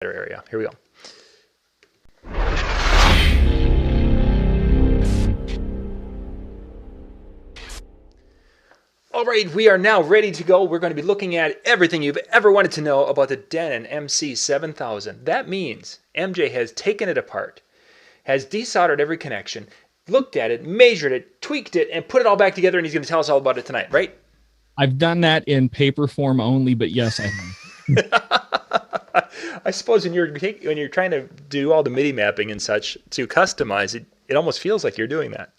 area. Here we go. All right, we are now ready to go. We're going to be looking at everything you've ever wanted to know about the Denon MC7000. That means MJ has taken it apart, has desoldered every connection, looked at it, measured it, tweaked it, and put it all back together, and he's going to tell us all about it tonight, right? I've done that in paper form only, but yes, I have. I suppose when you're trying to do all the MIDI mapping and such to customize it, it almost feels like you're doing that.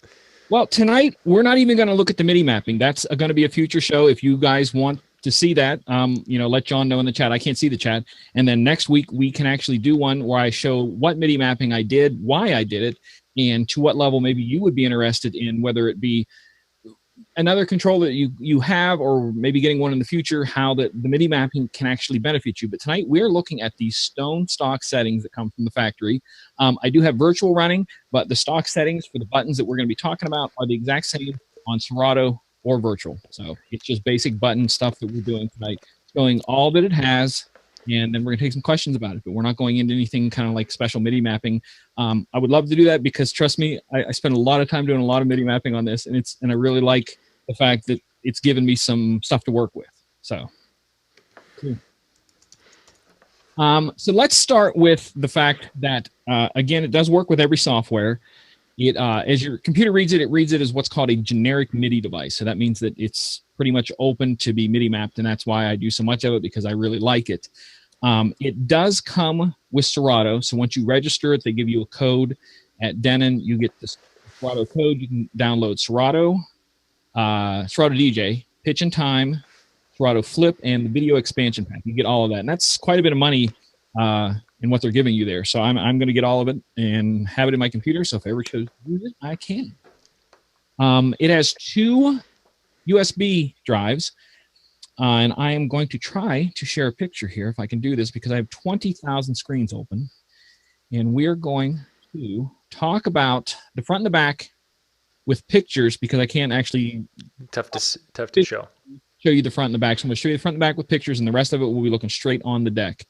Well, tonight we're not even going to look at the MIDI mapping. That's going to be a future show. If you guys want to see that, let John know in the chat. I can't see the chat. And then next week we can actually do one where I show what MIDI mapping I did, why I did it, and to what level maybe you would be interested in, whether it be another controller that you have, or maybe getting one in the future, how the MIDI mapping can actually benefit you. But tonight we're looking at these stone stock settings that come from the factory. I do have virtual running, but the stock settings for the buttons that we're going to be talking about are the exact same on Serato or virtual. So it's just basic button stuff that we're doing tonight, showing all that it has, and then we're going to take some questions about it. But we're not going into anything kind of like special MIDI mapping. I would love to do that because, trust me, I spend a lot of time doing a lot of MIDI mapping on this, and I really like the fact that it's given me some stuff to work with. So, cool. So let's start with the fact that, again, it does work with every software. It, as your computer reads it as what's called a generic MIDI device. So that means that it's pretty much open to be MIDI mapped, and that's why I do so much of it, because I really like it. It does come with Serato. So once you register it, they give you a code at Denon. You get this Serato code. You can download Serato, Serato DJ, Pitch and Time, Serato Flip, and the video expansion pack. You get all of that, and that's quite a bit of money in what they're giving you there. So I'm going to get all of it and have it in my computer. So if I ever chose to use it, I can. It has 2 USB drives, and I am going to try to share a picture here if I can do this, because I have 20,000 screens open, and we're going to talk about the front and the back with pictures, because I can't actually tough to show you the front and the back. So I'm going to show you the front and the back with pictures, and the rest of it will be looking straight on the deck.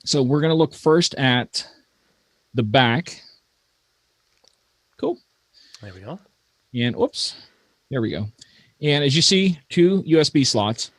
So we're going to look first at the back. Cool. There we go. And oops, there we go. And as you see, 2 USB slots.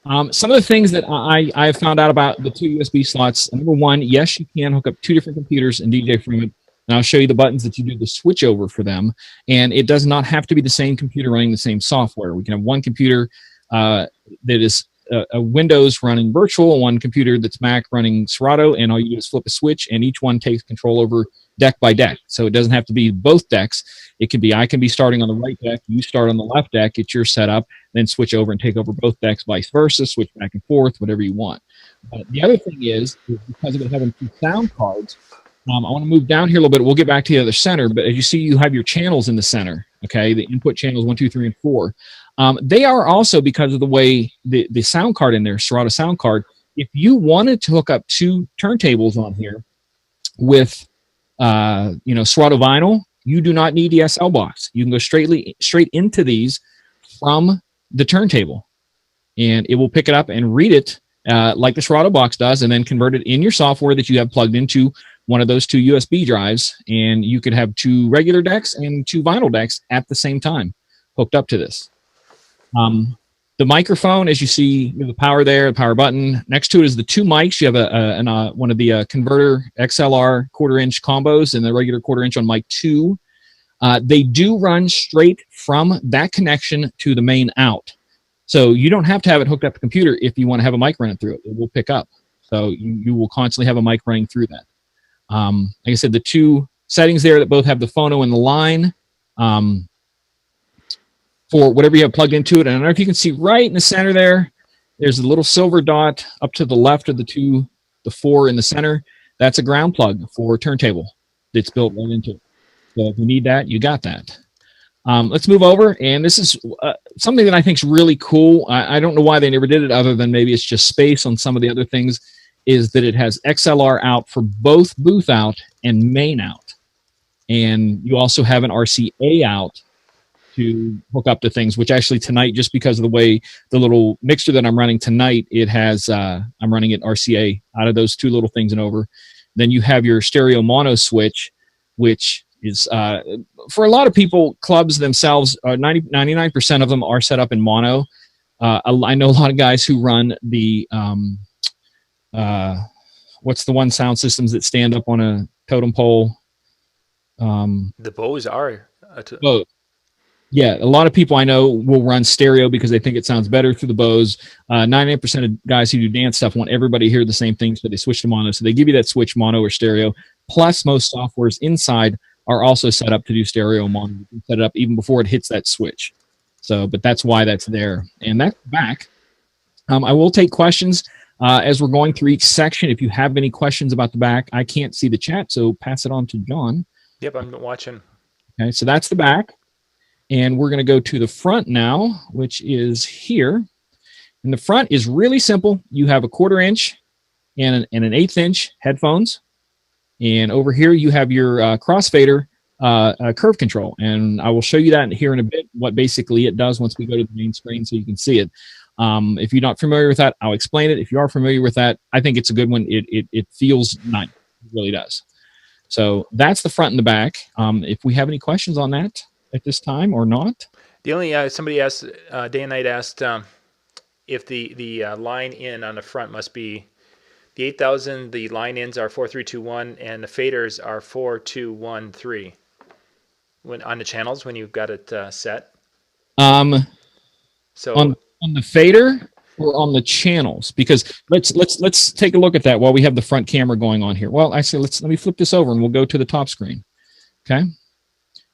Some of the things that I have found out about the 2 USB slots: number one, yes, you can hook up 2 different computers and DJ from it. And I'll show you the buttons that you do the switch over for them. And it does not have to be the same computer running the same software. We can have one computer that is a Windows running virtual, one computer that's Mac running Serato, and all you do is flip a switch, and each one takes control over deck by deck. So it doesn't have to be both decks. It can be, I can be starting on the right deck, you start on the left deck, it's your setup, then switch over and take over both decks, vice versa, switch back and forth, whatever you want. The other thing is because of it having 2 sound cards, I want to move down here a little bit. We'll get back to the other center, but as you see, you have your channels in the center, okay? The input channels 1, 2, 3, and 4. They are also, because of the way the sound card in there, Serato sound card, if you wanted to hook up 2 turntables on here with, Serato vinyl, you do not need the SL box. You can go straight into these from the turntable, and it will pick it up and read it like the Serato box does, and then convert it in your software that you have plugged into one of those 2 USB drives, and you could have 2 regular decks and 2 vinyl decks at the same time hooked up to this. The microphone, as you see, the power there, the power button. Next to it is the 2 mics. You have one of the converter XLR 1/4-inch combos and the regular 1/4-inch on mic 2. They do run straight from that connection to the main out. So you don't have to have it hooked up to the computer if you want to have a mic running through it. It will pick up. So you will constantly have a mic running through that. Like I said, the 2 settings there that both have the phono and the line for whatever you have plugged into it. And I don't know if you can see right in the center there, there's a little silver dot up to the left of the 4 in the center. That's a ground plug for a turntable that's built right into it. So if you need that, you got that. Let's move over, and this is something that I think is really cool. I don't know why they never did it, other than maybe it's just space on some of the other things, is that it has XLR out for both booth out and main out. And you also have an RCA out to hook up to things, which actually tonight, just because of the way the little mixer that I'm running tonight, it has, I'm running it RCA out of those two little things and over. Then you have your stereo mono switch, which is, for a lot of people, clubs themselves, 99% of them are set up in mono. I know a lot of guys who run the, what's the one sound systems that stand up on a totem pole? The Bose are. Bose. Yeah, a lot of people I know will run stereo because they think it sounds better through the Bose. 98% of guys who do dance stuff want everybody to hear the same things, but they switch to mono. So they give you that switch mono or stereo. Plus, most softwares inside are also set up to do stereo mono. You can set it up even before it hits that switch. So, but that's why that's there. And that's back. I will take questions as we're going through each section. If you have any questions about the back, I can't see the chat, so pass it on to John. Yep, I'm watching. Okay, so that's the back. And we're going to go to the front now, which is here. And the front is really simple. You have a 1/4 inch and an 1/8 inch headphones. And over here you have your crossfader curve control. And I will show you that here in a bit, what basically it does once we go to the main screen so you can see it. If you're not familiar with that, I'll explain it. If you are familiar with that, I think it's a good one. It feels nice. It really does. So that's the front and the back. If we have any questions on that at this time or not. The only somebody asked, Day and Night asked if the line in on the front must be the 8000. The line ins are 4321 and the faders are 4213. When on the channels when you've got it set. So on the fader or on the channels, because let's take a look at that while we have the front camera going on here. Well, actually, let me flip this over and we'll go to the top screen. Okay.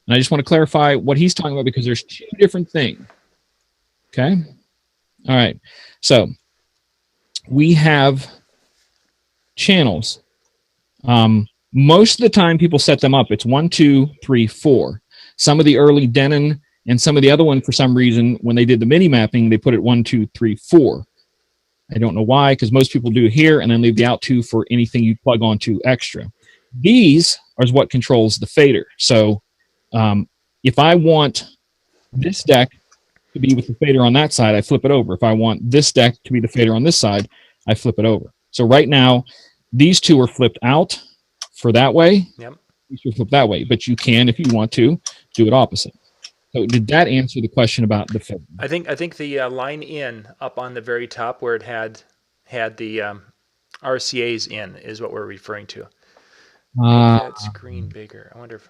And I just want to clarify what he's talking about because there's two different things. Okay. All right. So we have channels. Most of the time people set them up. It's 1, 2, 3, 4. Some of the early Denon and some of the other one, for some reason, when they did the mini mapping, they put it 1, 2, 3, 4. I don't know why, because most people do here and then leave the out 2 for anything you plug onto extra. These are what controls the fader. So if I want this deck to be with the fader on that side, I flip it over. If I want this deck to be the fader on this side, I flip it over. So right now, these two are flipped out for that way. Yep. These are flipped that way. But you can, if you want to, do it opposite. So did that answer the question about the fader? I think the line in up on the very top where it had the RCA's in is what we're referring to. Make that screen bigger. I wonder if.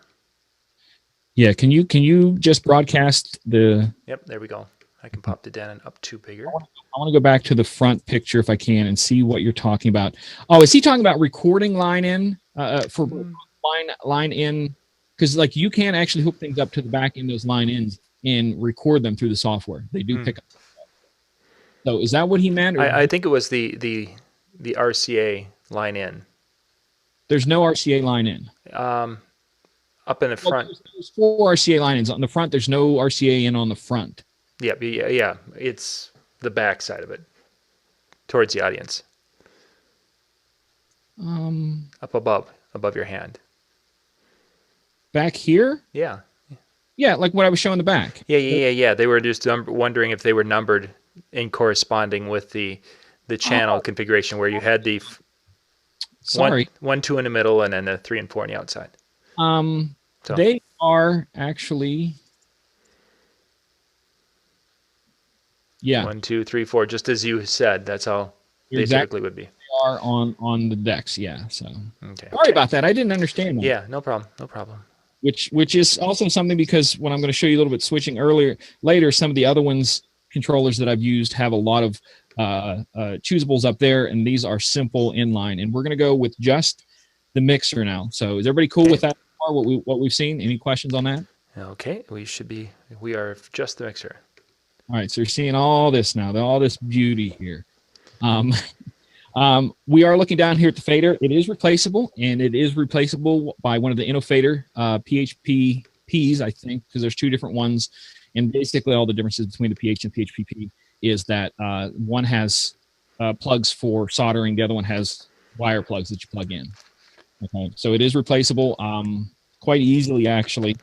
Yeah, can you just broadcast the? Yep, there we go. I can pop the Denon up to bigger. I want to go back to the front picture if I can and see what you're talking about. Oh, is he talking about recording line in for line in? Because like you can actually hook things up to the back end of those line ins and record them through the software. They do pick up. So is that what he meant? Or I think it was the RCA line in. There's no RCA line in. Up in the front. There's 4 RCA line ins. On the front, there's no RCA in on the front. Yeah. It's the back side of it, towards the audience. Up above your hand. Back here? Yeah. Yeah, like what I was showing the back. Yeah. They were just wondering if they were numbered in corresponding with the channel configuration where you had the one, 2 in the middle, and then the 3 and 4 on the outside. So. They are actually. Yeah. 1, 2, 3, 4, just as you said. That's how they typically would be. They are on the decks, yeah. So okay. Sorry about that. I didn't understand that. Yeah, no problem. Which is also something because when I'm going to show you a little bit switching later, some of the other ones controllers that I've used have a lot of choosables up there, and these are simple inline. And we're going to go with just the mixer now. So is everybody cool with that? What we've seen? Any questions on that? Okay, we are just the mixer. All right, so you're seeing all this now, all this beauty here. We are looking down here at the fader. It is replaceable, and it is replaceable by one of the Innofader PHPPs, I think, because there's 2 different ones. And basically all the differences between the PH and PHPP is that one has plugs for soldering, the other one has wire plugs that you plug in. Okay, so it is replaceable quite easily, actually.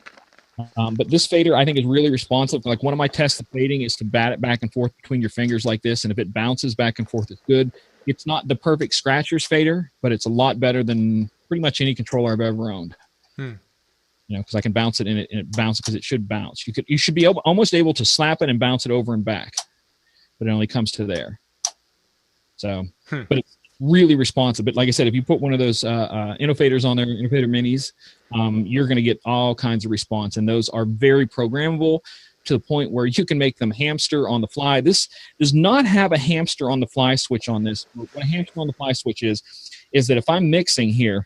But this fader, I think, is really responsive. Like one of my tests of fading is to bat it back and forth between your fingers like this. And if it bounces back and forth, it's good. It's not the perfect scratcher's fader, but it's a lot better than pretty much any controller I've ever owned. You know, because I can bounce it and it bounces because it should bounce. You should be almost able to slap it and bounce it over and back, but it only comes to there. So, but it's really responsive. But like I said, if you put one of those InnoFaders on there, InnoFader Minis, you're going to get all kinds of response, and those are very programmable to the point where you can make them hamster on the fly. This does not have a hamster on the fly switch on this. What a hamster on the fly switch is that if I'm mixing here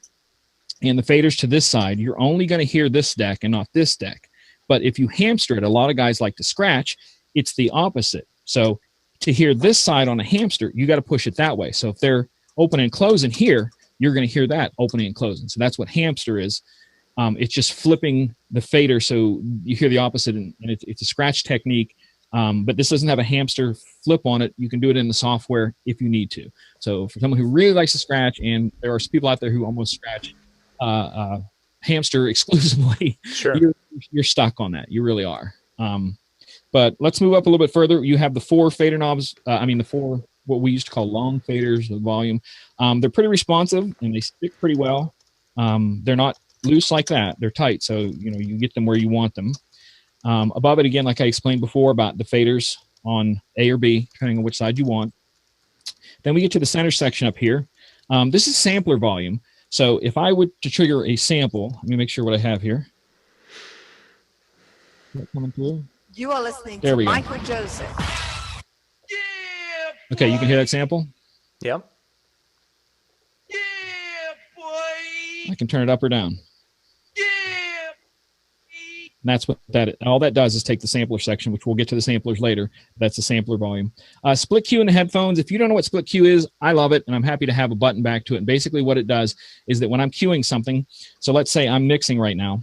and the fader's to this side, you're only going to hear this deck and not this deck. But if you hamster it, a lot of guys like to scratch, it's the opposite. So to hear this side on a hamster, you got to push it that way. So if they're opening and closing here, you're going to hear that opening and closing. So that's what hamster is. It's just flipping the fader so you hear the opposite, and it's a scratch technique. But this doesn't have a hamster flip on it. You can do it in the software if you need to. So for someone who really likes to scratch, and there are people out there who almost scratch hamster exclusively, Sure. You're stuck on that. You really are. But let's move up a little bit further. You have the 4 fader knobs. The 4 what we used to call long faders, the volume. They're pretty responsive and they stick pretty well. They're not loose like that. They're tight, so you get them where you want them. Above it, again, like I explained before about the faders on A or B, depending on which side you want. Then we get to the center section up here. This is sampler volume. So if I were to trigger a sample, let me make sure what I have here. Is that coming through? You are listening There to we go. Michael Joseph. Okay, you can hear that sample? Yep. I can turn it up or down. And that's what all that does is take the sampler section, which we'll get to the samplers later. That's the sampler volume. Split Q in the headphones. If you don't know what split Q is, I love it, and I'm happy to have a button back to it. And basically what it does is that when I'm queuing something, so let's say I'm mixing right now,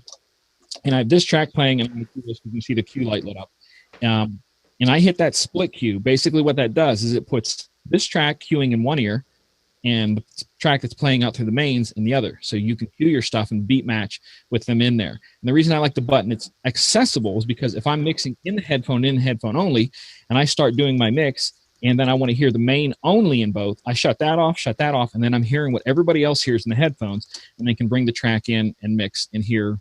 and I have this track playing, and I'm going to you can see the Q light lit up. And I hit that split Q. Basically what that does is it puts this track queuing in one ear, and the track that's playing out through the mains in the other. So you can cue your stuff and beat match with them in there. And the reason I like the button, it's accessible, is because if I'm mixing in the headphone only, and I start doing my mix, and then I want to hear the main only in both, I shut that off, and then I'm hearing what everybody else hears in the headphones, and they can bring the track in and mix and hear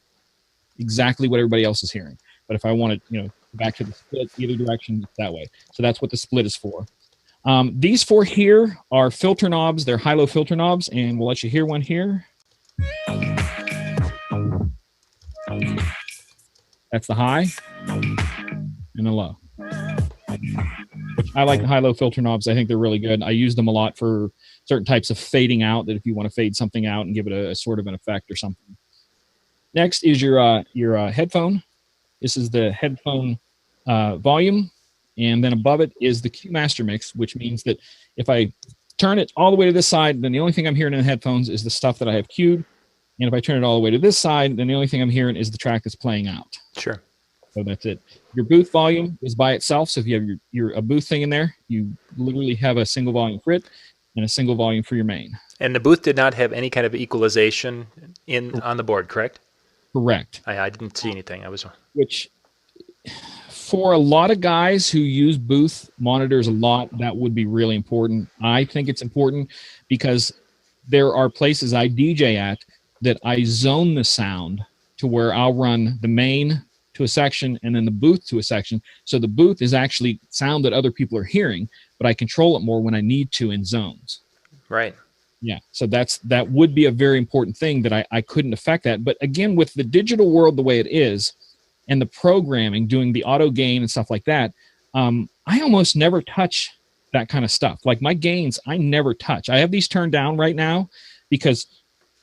exactly what everybody else is hearing. But if I want to, back to the split either direction, it's that way. So that's what the split is for. These 4 here are filter knobs. They're high-low filter knobs, and we'll let you hear one here. That's the high and the low. I like the high-low filter knobs. I think they're really good. I use them a lot for certain types of fading out, that if you want to fade something out and give it a sort of an effect or something. Next is your headphone. This is the headphone volume. And then above it is the Q Master Mix, which means that if I turn it all the way to this side, then the only thing I'm hearing in the headphones is the stuff that I have queued. And if I turn it all the way to this side, then the only thing I'm hearing is the track that's playing out. Sure. So that's it. Your booth volume is by itself. So if you have your booth thing in there, you literally have a single volume for it and a single volume for your main. And the booth did not have any kind of equalization on the board, correct? Correct. I didn't see anything. Which, for a lot of guys who use booth monitors a lot, that would be really important. I think it's important because there are places I DJ at that I zone the sound to where I'll run the main to a section and then the booth to a section. So the booth is actually sound that other people are hearing, but I control it more when I need to in zones. Right. Yeah, so that would be a very important thing that I couldn't affect that. But again, with the digital world the way it is, and the programming, doing the auto gain and stuff like that, I almost never touch that kind of stuff. Like my gains, I never touch. I have these turned down right now because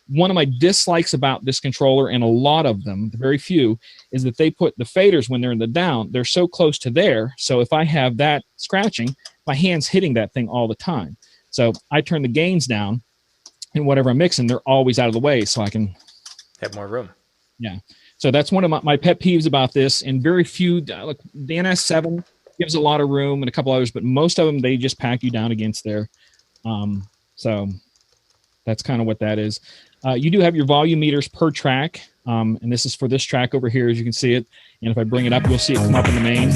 one of my dislikes about this controller, and a lot of them, very few, is that they put the faders when they're in the down, they're so close to there. So if I have that scratching, my hand's hitting that thing all the time. So I turn the gains down, and whatever I'm mixing, they're always out of the way so I can have more room. Yeah. So that's one of my pet peeves about this, and very few, like the NS7 gives a lot of room and a couple others, but most of them, they just pack you down against there. So that's kind of what that is. You do have your volume meters per track. And this is for this track over here, as you can see it. And if I bring it up, you'll see it come up in the main.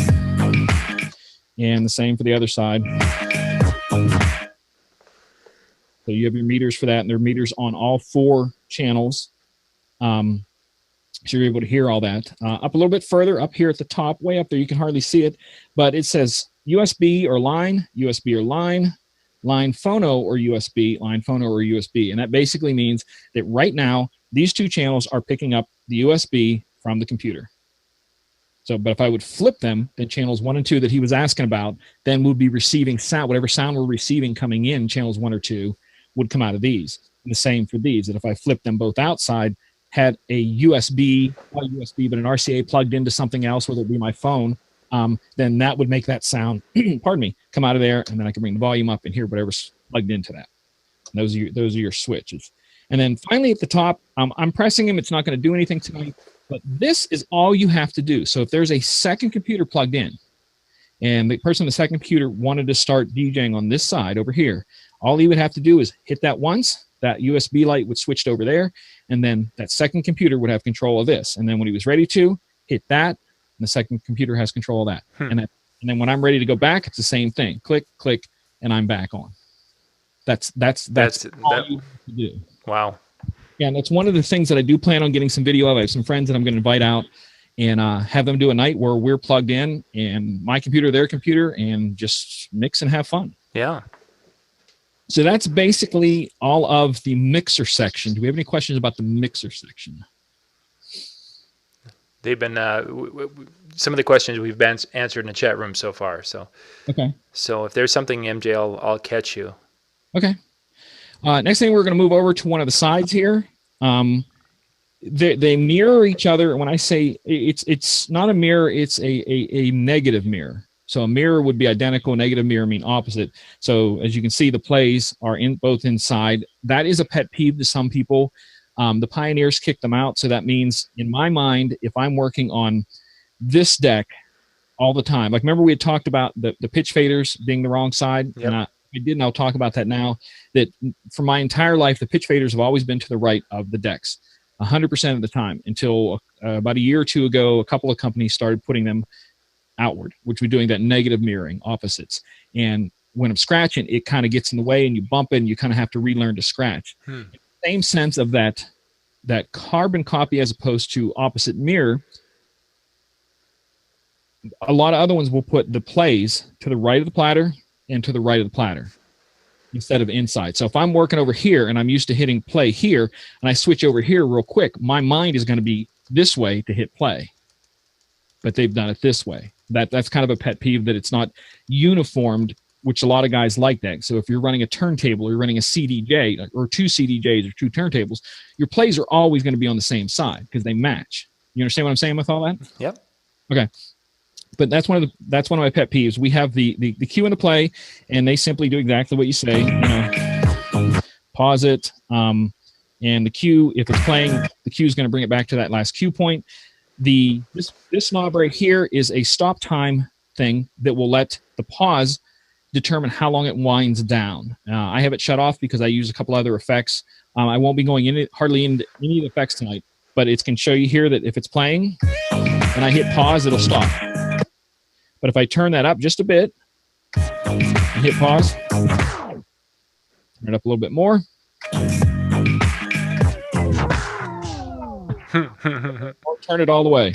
And the same for the other side. So you have your meters for that, and there are meters on all 4 channels. So you're able to hear all that. Up a little bit further, up here at the top, way up there, you can hardly see it, but it says USB or line, line phono or USB, line phono or USB. And that basically means that right now, these 2 channels are picking up the USB from the computer. So, but if I would flip them, then channels 1 and 2 that he was asking about, then we'd be receiving sound, whatever sound we're receiving coming in, channels 1 or 2 would come out of these. And the same for these, that if I flip them both outside, had a USB, not a USB, but an RCA plugged into something else, whether it be my phone, then that would make that sound, pardon me, come out of there, and then I can bring the volume up and hear whatever's plugged into that. And those are your switches. And then finally at the top, I'm pressing them. It's not going to do anything tonight, but this is all you have to do. So if there's a second computer plugged in, and the person on the second computer wanted to start DJing on this side over here, all he would have to do is hit that once, that USB light would switch over there, and then that second computer would have control of this. And then when he was ready to, hit that, and the second computer has control of that. And then when I'm ready to go back, it's the same thing. Click, click, and I'm back on. That's all you have to do. Wow. Yeah, and that's one of the things that I do plan on getting some video of. I have some friends that I'm going to invite out and have them do a night where we're plugged in, and my computer, their computer, and just mix and have fun. Yeah. So that's basically all of the mixer section. Do we have any questions about the mixer section? They've been some of the questions we've been answered in the chat room so far. So okay. So if there's something, MJ, I'll catch you. Okay. Next thing, we're going to move over to one of the sides here. They mirror each other. When I say it's not a mirror, it's a negative mirror. So a mirror would be identical, negative mirror mean opposite. So as you can see, the plays are both inside. That is a pet peeve to some people. The Pioneers kicked them out. So that means, in my mind, if I'm working on this deck all the time, like remember we had talked about the pitch faders being the wrong side? Yep. And I did, and I'll talk about that now, that for my entire life, the pitch faders have always been to the right of the decks, 100% of the time, until about a year or two ago, a couple of companies started putting them outward, which we're doing that negative mirroring, opposites. And when I'm scratching, it kind of gets in the way and you bump it and you kind of have to relearn to scratch. Same sense of that carbon copy as opposed to opposite mirror. A lot of other ones will put the plays to the right of the platter and to the right of the platter instead of inside. So if I'm working over here and I'm used to hitting play here and I switch over here real quick, my mind is going to be this way to hit play. But they've done it this way. That's kind of a pet peeve, that it's not uniformed, which a lot of guys like that. So if you're running a turntable or you're running a CDJ or 2 CDJs or 2 turntables, your plays are always going to be on the same side because they match. You understand what I'm saying with all that? Yep. Okay. But that's one of my pet peeves. We have the cue and the play, and they simply do exactly what you say. Pause it, and the cue, if it's playing, the cue is going to bring it back to that last cue point. This knob right here is a stop time thing that will let the pause determine how long it winds down. I have it shut off because I use a couple other effects. I won't be going hardly into any of the effects tonight, but it can show you here that if it's playing and I hit pause, it'll stop. But if I turn that up just a bit and hit pause, turn it up a little bit more, or turn it all the way.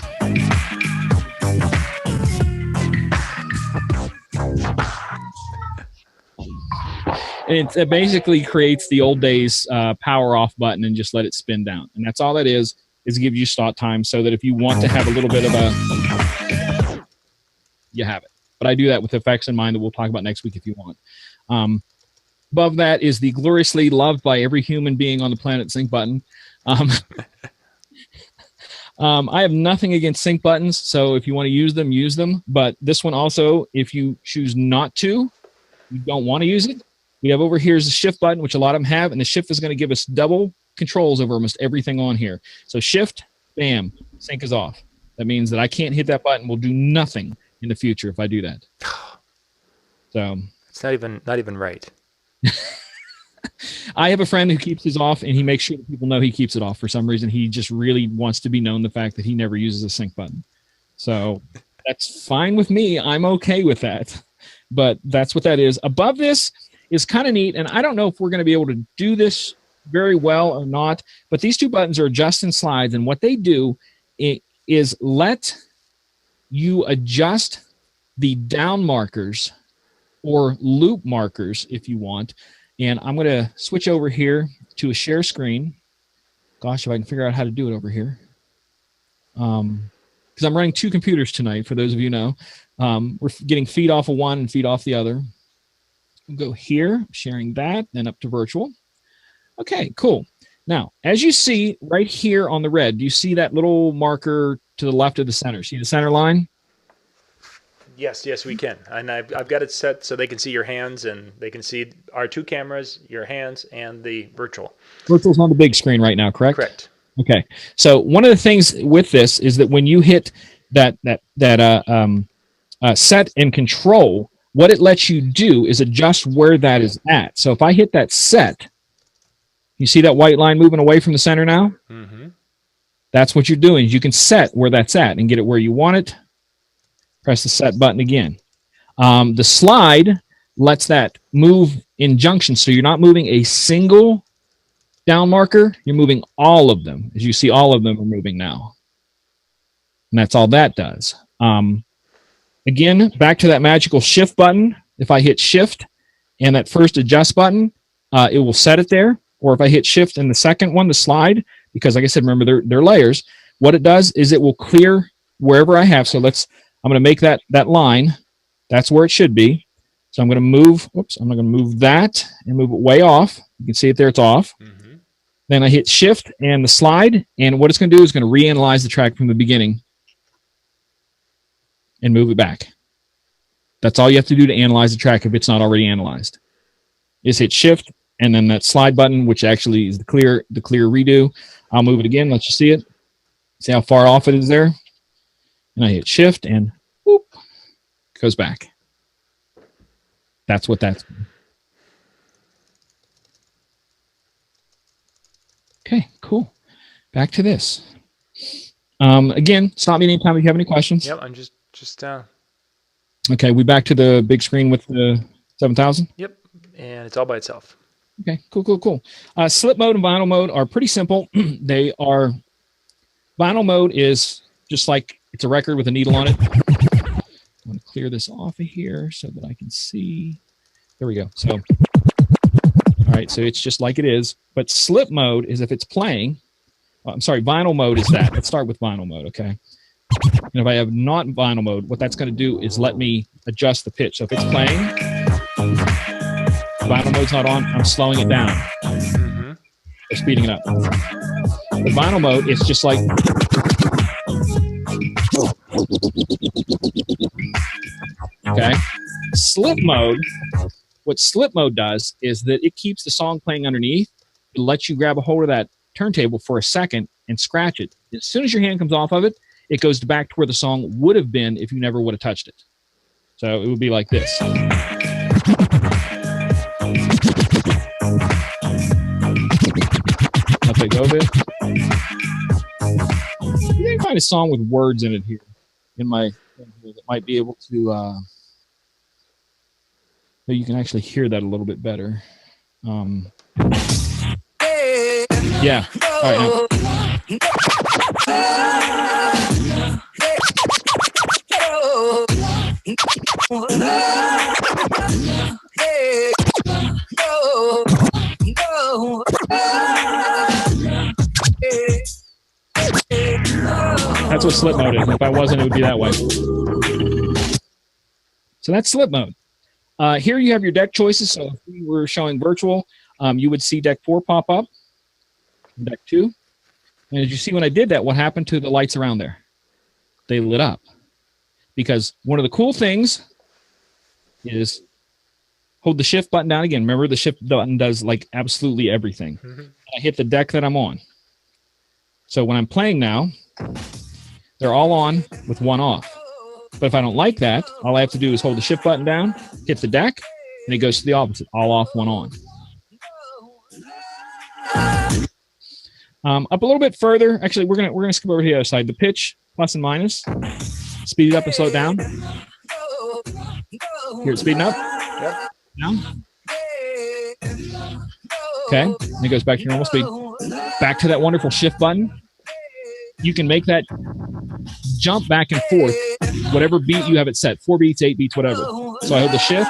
It basically creates the old days power off button and just let it spin down. And that's all that is give you stop time so that if you want to have a little bit of you have it. But I do that with effects in mind that we'll talk about next week if you want. Above that is the gloriously loved by every human being on the planet sync button. I have nothing against sync buttons, so if you want to use them. But this one also, if you choose not to, you don't want to use it, we have over here is the shift button, which a lot of them have, and the shift is going to give us double controls over almost everything on here. So shift, bam, sync is off. That means that I can't hit that button. Will do nothing in the future if I do that. So it's not even right. I have a friend who keeps his off, and he makes sure that people know he keeps it off. For some reason, he just really wants to be known the fact that he never uses a sync button. So that's fine with me. I'm okay with that. But that's what that is. Above this is kind of neat, and I don't know if we're going to be able to do this very well or not, but these two buttons are adjust and slides, and what they do is let you adjust the down markers or loop markers if you want. And I'm going to switch over here to a share screen. Gosh, if I can figure out how to do it over here. Because I'm running two computers tonight, for those of you who know. We're getting feed off of one and feed off the other. We'll go here, sharing that, then up to virtual. Okay, cool. Now, as you see right here on the red, do you see that little marker to the left of the center? See the center line? Yes, we can. And I've got it set so they can see your hands, and they can see our two cameras, your hands, and the virtual. Virtual's on the big screen right now, correct? Correct. Okay. So one of the things with this is that when you hit that set and control, what it lets you do is adjust where that is at. So if I hit that set, you see that white line moving away from the center now? Mm-hmm. That's what you're doing. You can set where that's at and get it where you want it. Press the set button again. The slide lets that move in junction, so you're not moving a single down marker, you're moving all of them. As you see, all of them are moving now. And that's all that does. Again, back to that magical shift button. If I hit shift and that first adjust button, it will set it there. Or if I hit shift and the second one, the slide, because like I said, remember they're layers, what it does is it will clear wherever I have. So I'm going to make that line. That's where it should be. So I'm going to move, I'm going to move that and move it way off. You can see it there, it's off. Mm-hmm. Then I hit shift and the slide, and what it's going to do is going to reanalyze the track from the beginning and move it back. That's all you have to do to analyze the track if it's not already analyzed. Is hit shift and then that slide button, which actually is the clear redo. I'll move it again, let you see it. See how far off it is there? And I hit shift and whoop, it goes back. That's what that's. Okay, cool. Back to this. Again, stop me anytime if you have any questions. Yep, I'm just Okay, we back to the big screen with the 7000? Yep, and it's all by itself. Okay, cool. Slip mode and vinyl mode are pretty simple. They are, vinyl mode is just like it's a record with a needle on it. I'm going to clear this off of here so that I can see. There we go. So, all right, so it's just like it is. But slip mode is if it's playing. I'm sorry, vinyl mode is that. Let's start with vinyl mode, okay? And if I have not vinyl mode, what that's going to do is let me adjust the pitch. So if it's playing, vinyl mode's not on, I'm slowing it down. Mm-hmm. Or speeding it up. The vinyl mode, it's just like... Okay? Slip mode, what slip mode does is that it keeps the song playing underneath. It lets you grab a hold of that turntable for a second and scratch it. As soon as your hand comes off of it, it goes back to where the song would have been if you never would have touched it. So it would be like this. Let it go a bit. You can find a song with words in it here that might be able to so you can actually hear that a little bit better. Yeah. All right. Now. That's what slip mode is. If I wasn't, it would be that way. So that's slip mode. Here you have your deck choices. So if we were showing virtual, you would see deck 4 pop up, deck 2. And as you see when I did that, what happened to the lights around there? They lit up. Because one of the cool things is hold the shift button down again. Remember, the shift button does like absolutely everything. Mm-hmm. I hit the deck that I'm on. So when I'm playing now, they're all on with one off. But if I don't like that, all I have to do is hold the shift button down, hit the deck, and it goes to the opposite. All off, one on. Up a little bit further. Actually, we're gonna skip over to the other side. The pitch, plus and minus. Speed it up and slow it down. Here it's speeding up. Yep. Down. Okay. And it goes back to your normal speed. Back to that wonderful shift button. You can make that jump back and forth, whatever beat you have it set. 4 beats, 8 beats, whatever. So I hold the shift.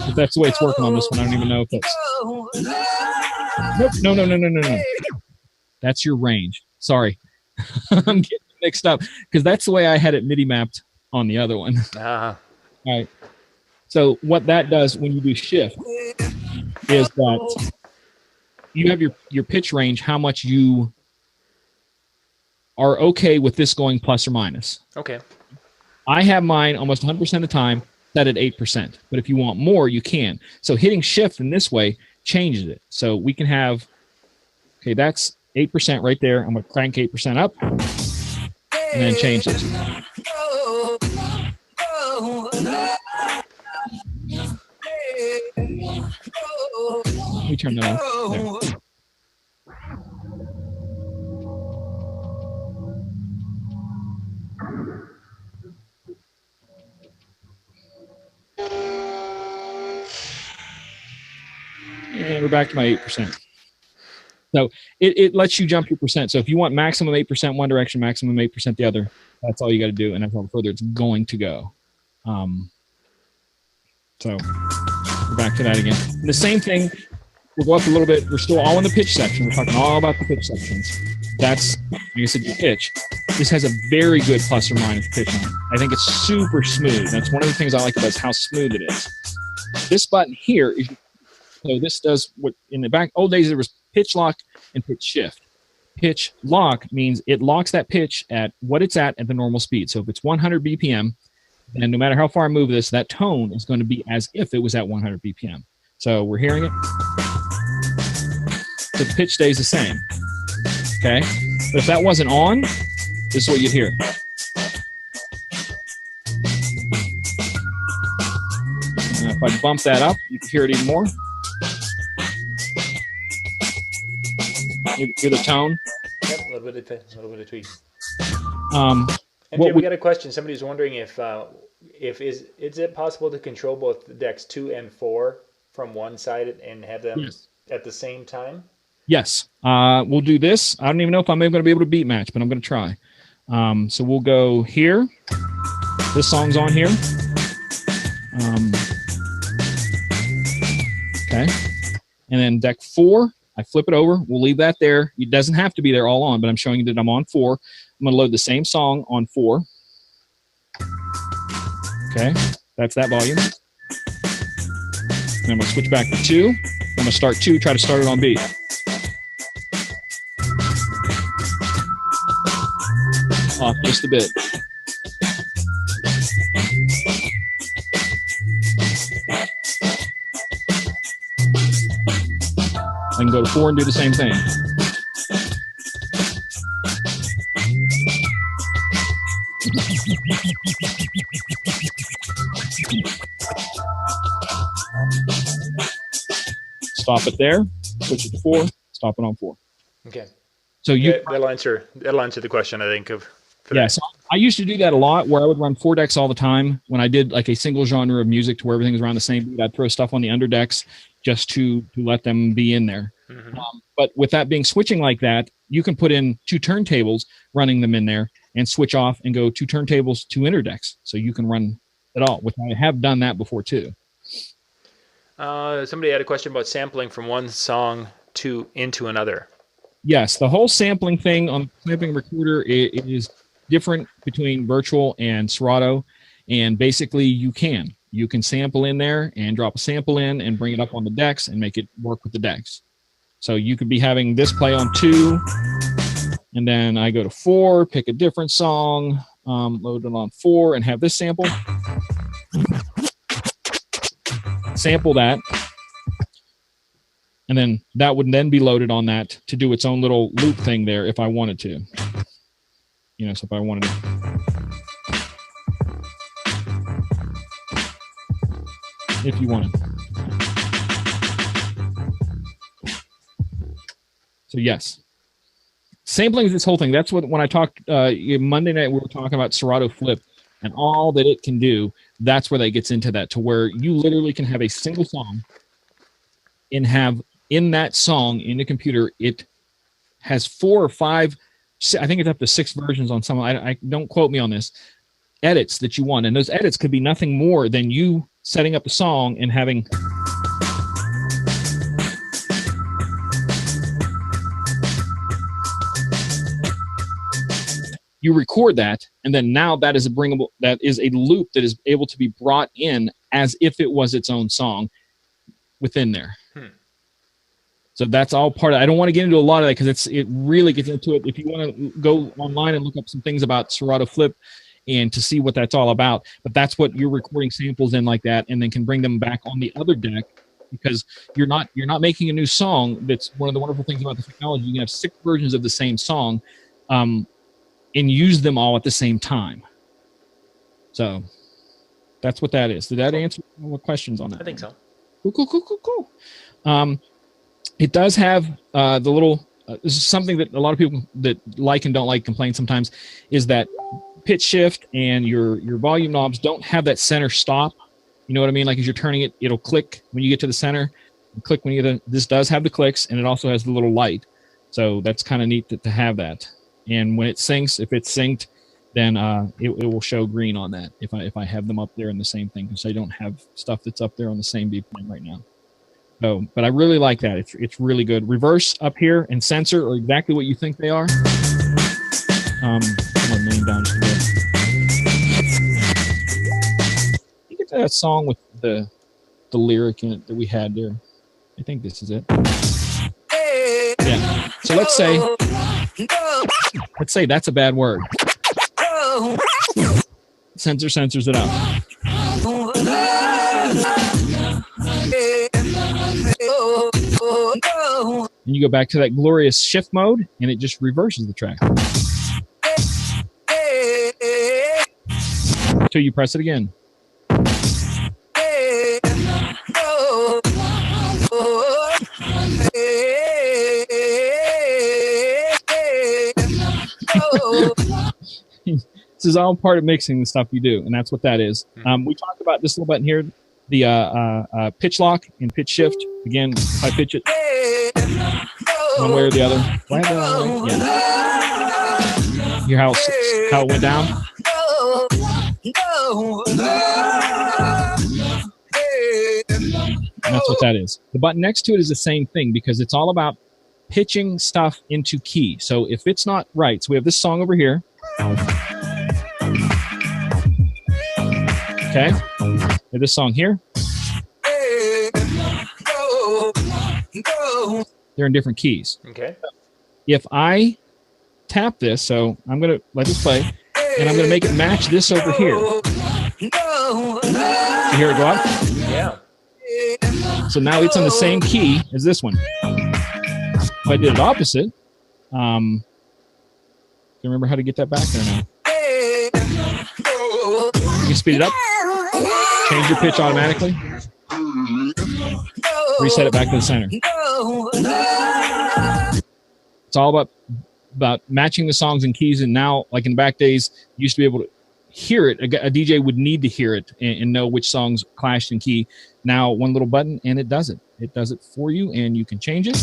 If that's the way it's working on this one, I don't even know if that's. Nope. No. That's your range. Sorry. I'm getting mixed up because that's the way I had it MIDI mapped on the other one. Uh-huh. All right. So what that does when you do shift is that you have your pitch range, how much you are okay with this going plus or minus. Okay. I have mine almost 100% of the time set at 8%. But if you want more, you can. So hitting shift in this way changes it. So we can have, okay, that's 8% right there. I'm going to crank 8% up and then change this. Let me turn that on. There. And we're back to my 8%. So it lets you jump your percent. So if you want maximum 8% one direction, maximum 8% the other, that's all you got to do. And that's how further it's going to go. So we're back to that again. And the same thing, we'll go up a little bit. We're still all in the pitch section. We're talking all about the pitch sections. That's, like I said, your pitch. This has a very good plus or minus pitch on it. I think it's super smooth. That's one of the things I like about it is how smooth it is. This button here is, so this does what in the back old days there was pitch lock and pitch shift. Pitch lock means it locks that pitch at what it's at the normal speed. So if it's 100 BPM, and no matter how far I move this, that tone is going to be as if it was at 100 BPM. So we're hearing it. So the pitch stays the same. Okay? But if that wasn't on, this is what you'd hear. And if I bump that up, you can hear it even more. You hear the tone. Yep, a little bit of tweak. What we got a question. Somebody's wondering if is it possible to control both the decks 2 and 4 from one side and have them at the same time? Yes. We'll do this. I don't even know if I'm going to be able to beat match, but I'm going to try. So we'll go here. This song's on here. Okay. And then deck 4, I flip it over. We'll leave that there. It doesn't have to be there all on, but I'm showing you that I'm on 4. I'm going to load the same song on 4. Okay. That's that volume. And I'm going to switch back to 2. I'm going to start 2, try to start it on beat. Off just a bit. I can go to 4 and do the same thing. Stop it there, switch it to 4, stop it on 4. Okay. So that'll answer the question, I think, of. Yeah, so I used to do that a lot where I would run 4 decks all the time when I did like a single genre of music to where everything was around the same beat. I'd throw stuff on the under decks just to let them be in there. Mm-hmm. But with that being switching like that, you can put in 2 turntables, running them in there, and switch off and go 2 turntables, 2 inner decks. So you can run it all. I have done that before too. Somebody had a question about sampling from one song into another. Yes, the whole sampling thing on the Sampling Recorder is different between virtual and Serato, and basically you can sample in there and drop a sample in and bring it up on the decks and make it work with the decks. So you could be having this play on 2, and then I go to 4, pick a different song, load it on 4, and have this sample. Sample that, and then that would then be loaded on that to do its own little loop thing there if I wanted to. So if I wanted to. If you wanted. So yes. Sampling is this whole thing. That's what, when I talked Monday night, we were talking about Serato Flip and all that it can do. That's where that gets into that, to where you literally can have a single song and have in that song in the computer, it has 4 or 5, I think it's up to 6 versions on some. I don't quote me on this. Edits that you want, and those edits could be nothing more than you setting up a song and having. You record that, and then now that is a loop that is able to be brought in as if it was its own song within there. So that's all part of it. I don't want to get into a lot of that because it really gets into it. If you want to go online and look up some things about Serato Flip and to see what that's all about, but that's what you're recording samples in like that, and then can bring them back on the other deck, because you're not making a new song. That's one of the wonderful things about the technology. You can have 6 versions of the same song, and use them all at the same time. So that's what that is. Did that answer all the questions on that? I think so. Cool. It does have the little. This is something that a lot of people that like and don't like complain sometimes, is that pitch shift and your volume knobs don't have that center stop. You know what I mean? Like as you're turning it, it'll click when you get to the center, and click when you get this does have the clicks, and it also has the little light. So that's kind of neat to have that. And when it syncs, if it's synced, then it will show green on that if I have them up there in the same thing, because I don't have stuff that's up there on the same beat point right now. So, but I really like that. It's really good. Reverse up here and sensor are exactly what you think they are. Put my name down just a bit. You get to that song with the lyric in it that we had there. I think this is it. Yeah. So let's say that's a bad word. Sensor censors it out. And you go back to that glorious shift mode, and it just reverses the track. Until you press it again. This is all part of mixing the stuff you do, and that's what that is. We talked about this little button here, the pitch lock and pitch shift. Again, if I pitch it one way or the other, yeah. Hear how it went down? And that's what that is. The button next to it is the same thing, because it's all about pitching stuff into key. So if it's not right, so we have this song over here. Okay. We have this song here. They're in different keys. Okay. If I tap this, so I'm going to let this play, and I'm going to make it match this over here. You hear it go up? Yeah. So now it's on the same key as this one. If I did it opposite, can remember how to get that back there now. You can speed it up, change your pitch automatically, reset it back to the center. It's all about matching the songs and keys. And now, like in the back days, you used to be able to hear it. A DJ would need to hear it and know which songs clashed in key. Now, one little button, and it does it. It does it for you, and you can change it.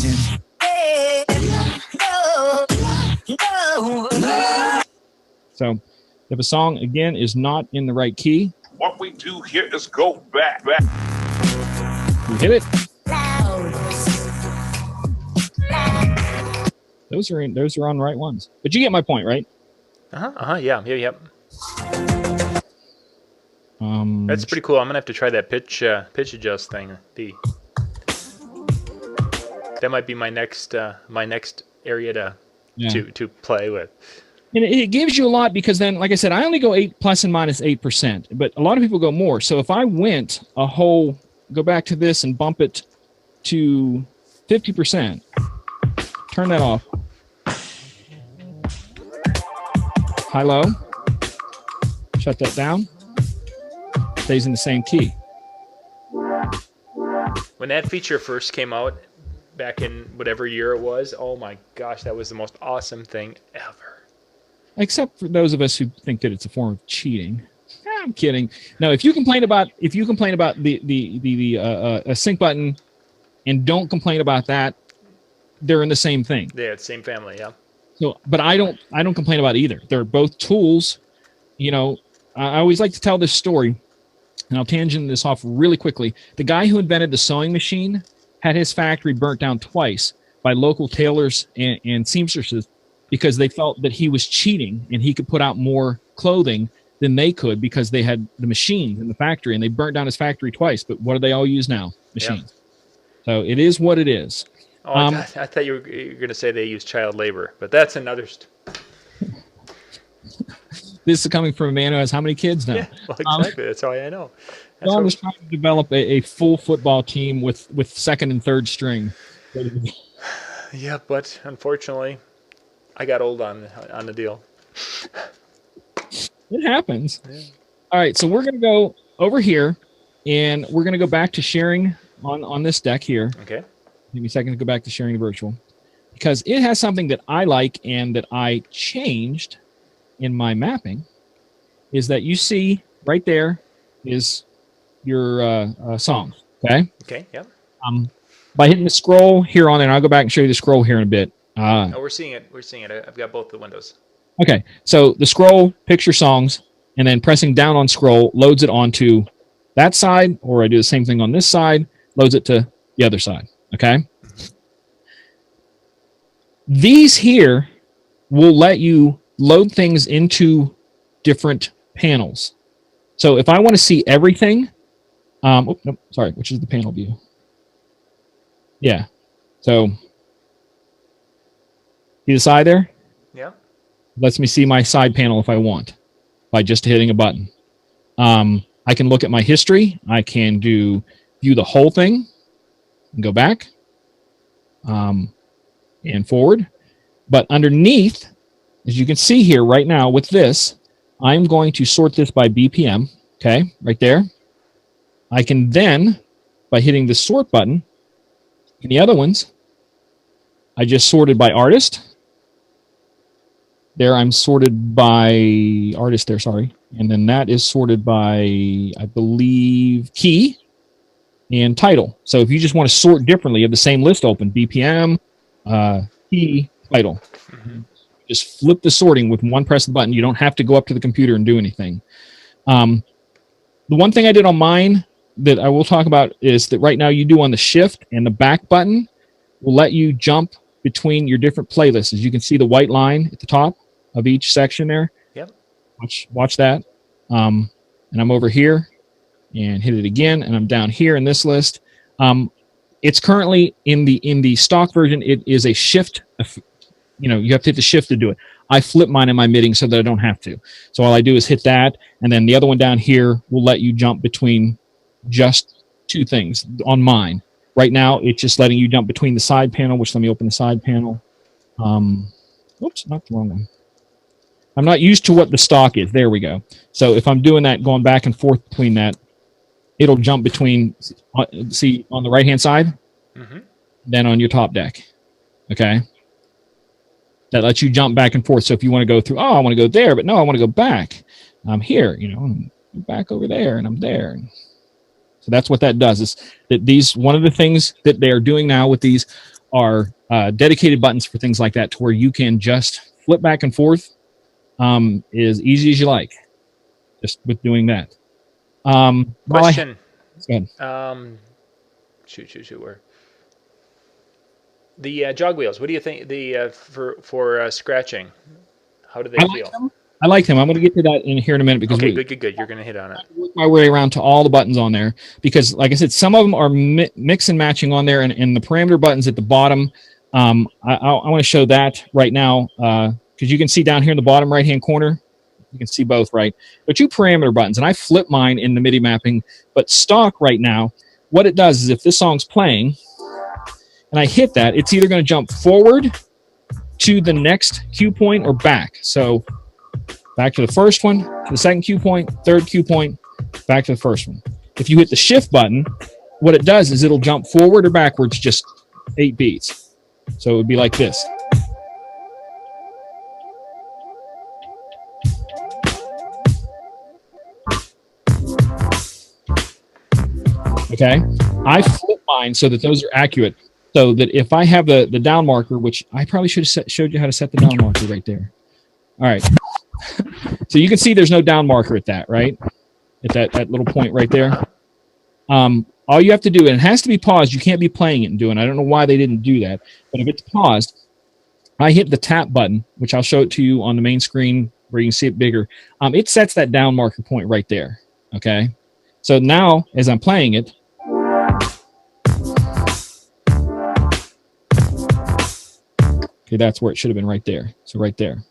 So if a song, again, is not in the right key, what we do here is go back. You hit it. Those are on the right ones. But you get my point, right? Yeah. That's pretty cool. I'm gonna have to try that pitch adjust thing. That might be my next area to play with. And it gives you a lot, because then, like I said, I only go 8 plus and minus 8%, but a lot of people go more. So if I went go back to this and bump it to 50%, turn that off. High, low, shut that down, stays in the same key. When that feature first came out, back in whatever year it was. Oh my gosh, that was the most awesome thing ever. Except for those of us who think that it's a form of cheating. I'm kidding. No, if you complain about the sync button and don't complain about that, they're in the same thing. Yeah, it's same family, yeah. So, but I don't complain about either. They're both tools. You know, I always like to tell this story, and I'll tangent this off really quickly. The guy who invented the sewing machine had his factory burnt down twice by local tailors and seamstresses because they felt that he was cheating and he could put out more clothing than they could because they had the machines in the factory, and they burnt down his factory twice. But what do they all use now? Machines. Yeah. So it is what it is. Oh, I thought you were going to say they use child labor, but that's another. This is coming from a man who has how many kids now? Yeah, well, exactly. That's why I know. John was trying to develop a full football team with second and third string. Yeah, but unfortunately, I got old on the deal. It happens. Yeah. All right, so we're going to go over here, and we're going to go back to sharing on this deck here. Okay. Give me a second to go back to sharing the virtual, because it has something that I like and that I changed in my mapping. Is that you see right there is your song. Okay. Okay. Yeah. By hitting the scroll here on there, and I'll go back and show you the scroll here in a bit. Oh, we're seeing it. We're seeing it. I've got both the windows. Okay, so the scroll picks your songs, and then pressing down on scroll loads it onto that side, or I do the same thing on this side, loads it to the other side. Okay. These here will let you load things into different panels. So if I want to see everything, which is the panel view? Yeah. So see the side there? Yeah. Lets me see my side panel if I want by just hitting a button. I can look at my history. I can view the whole thing and go back and forward. But underneath, as you can see here right now with this, I'm going to sort this by BPM. Okay, right there. I can then, by hitting the sort button, and the other ones, I just sorted by artist. There I'm sorted by artist there, sorry. And then that is sorted by, I believe, key and title. So if you just want to sort differently, you have the same list open, BPM, key, title. Mm-hmm. Just flip the sorting with one press of the button. You don't have to go up to the computer and do anything. The one thing I did on mine that I will talk about is that right now you do on the shift, and the back button will let you jump between your different playlists. As you can see the white line at the top of each section there. Yep. Watch that. And I'm over here and hit it again, and I'm down here in this list. It's currently in the stock version. It is a shift. You have to hit the shift to do it. I flip mine in my MIDI so that I don't have to. So all I do is hit that, and then the other one down here will let you jump between just two things on mine. Right now, it's just letting you jump between the side panel, which let me open the side panel. Oops, not the wrong one. I'm not used to what the stock is. There we go. So if I'm doing that, going back and forth between that, it'll jump between, see, on the right-hand side, mm-hmm. Then on your top deck. Okay? That lets you jump back and forth. So if you want to go through, I want to go there, but no, I want to go back. I'm here, I'm back over there, and I'm there. So that's what that does. Is that one of the things that they are doing now with these are dedicated buttons for things like that, to where you can just flip back and forth as easy as you like, just with doing that. Question. Go ahead. Shoot. Where? The jog wheels. What do you think? For scratching, how do they feel? I like them. I'm going to get to that in here in a minute because good. You're going to hit on it. I work my way around to all the buttons on there because, like I said, some of them are mix and matching on there, and the parameter buttons at the bottom. I want to show that right now because you can see down here in the bottom right-hand corner. You can see both, right? They're two parameter buttons, and I flip mine in the MIDI mapping. But stock right now, what it does is if this song's playing and I hit that, it's either going to jump forward to the next cue point or back. So back to the first one, to the second cue point, third cue point, back to the first one. If you hit the shift button, what it does is it'll jump forward or backwards just 8 beats. So it would be like this. Okay, I flip mine so that those are accurate. So that if I have the down marker, which I probably should have showed you how to set the down marker right there. All right. So you can see there's no down marker at that, right? At that little point right there. All you have to do, and it has to be paused. You can't be playing it and doing it. I don't know why they didn't do that. But if it's paused, I hit the tap button, which I'll show it to you on the main screen where you can see it bigger. It sets that down marker point right there. Okay. So now, as I'm playing it, okay, that's where it should have been right there. So right there.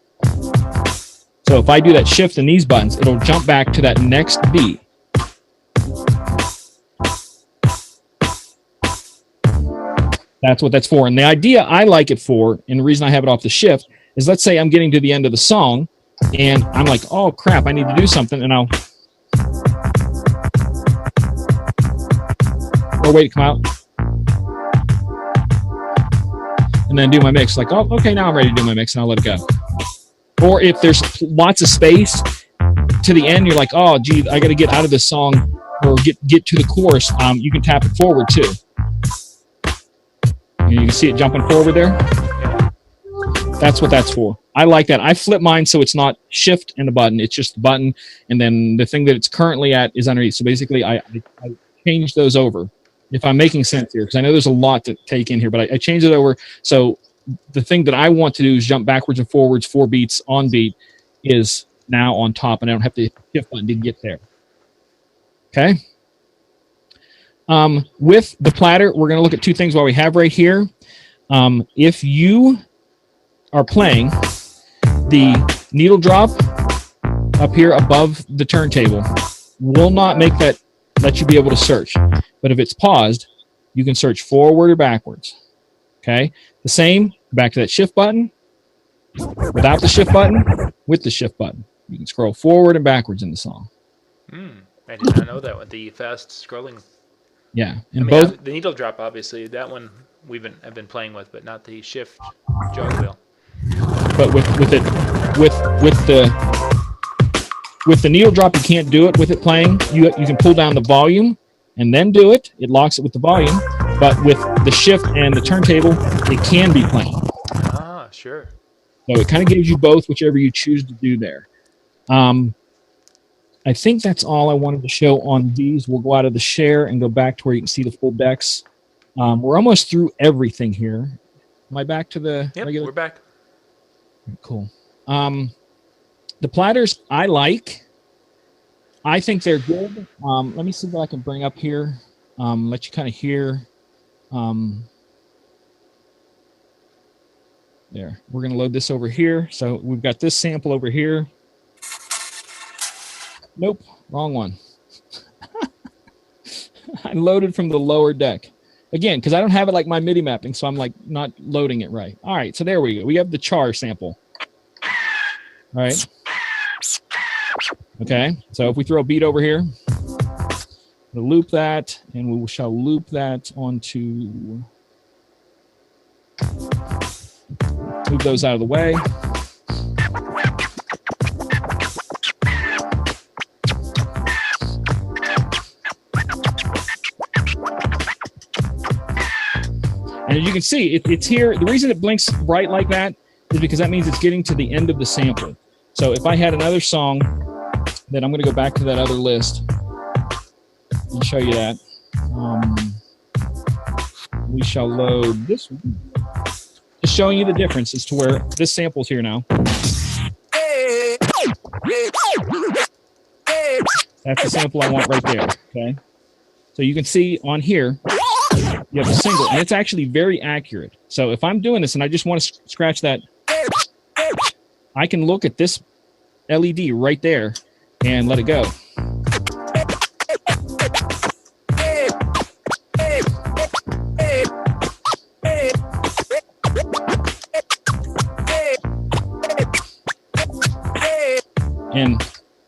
So if I do that shift in these buttons, it'll jump back to that next beat. That's what that's for. And the idea I like it for, and the reason I have it off the shift, is let's say I'm getting to the end of the song, and I'm like, oh crap, I need to do something, and I'll wait to come out. And then do my mix. Like, oh, okay, now I'm ready to do my mix, and I'll let it go. Or if there's lots of space to the end, you're like, oh, gee, I got to get out of this song or get to the chorus. You can tap it forward too. And you can see it jumping forward there. That's what that's for. I like that. I flip mine so it's not shift and the button. It's just the button, and then the thing that it's currently at is underneath. So basically, I change those over. If I'm making sense here, because I know there's a lot to take in here, but I change it over. So the thing that I want to do is jump backwards and forwards 4 beats on beat is now on top, and I don't have to hit the shift button to get there. Okay. With the platter, we're going to look at 2 things while we have right here. If you are playing, the needle drop up here above the turntable will not make that let you be able to search. But if it's paused, you can search forward or backwards. Okay? The same, back to that shift button. Without the shift button, with the shift button. You can scroll forward and backwards in the song. I did not know that with the fast scrolling. Yeah. And both the needle drop, obviously, that one I've been playing with, but not the shift jog wheel. But with the needle drop, you can't do it with it playing. You can pull down the volume and then do it. It locks it with the volume. But with the shift and the turntable, it can be playing. Ah, sure. So it kind of gives you both, whichever you choose to do there. I think that's all I wanted to show on these. We'll go out of the share and go back to where you can see the full decks. We're almost through everything here. Am I back to the regular? We're back. Cool. The platters I like. I think they're good. Let me see what I can bring up here. Let you kind of hear. There. We're going to load this over here. So we've got this sample over here. Nope, wrong one. I loaded from the lower deck. Again, because I don't have it like my MIDI mapping, so I'm like not loading it right. All right, so there we go. We have the char sample. All right. Okay, so if we throw a beat over here, we'll loop that, and we shall loop that onto... Move those out of the way. And as you can see, it's here. The reason it blinks bright like that is because that means it's getting to the end of the sample. So if I had another song, then I'm going to go back to that other list and show you that. We shall load this one. Just showing you the difference as to where this sample's here now. That's the sample I want right there, okay? So you can see on here, you have a single, and it's actually very accurate. So if I'm doing this and I just want to scratch that, I can look at this LED right there and let it go. And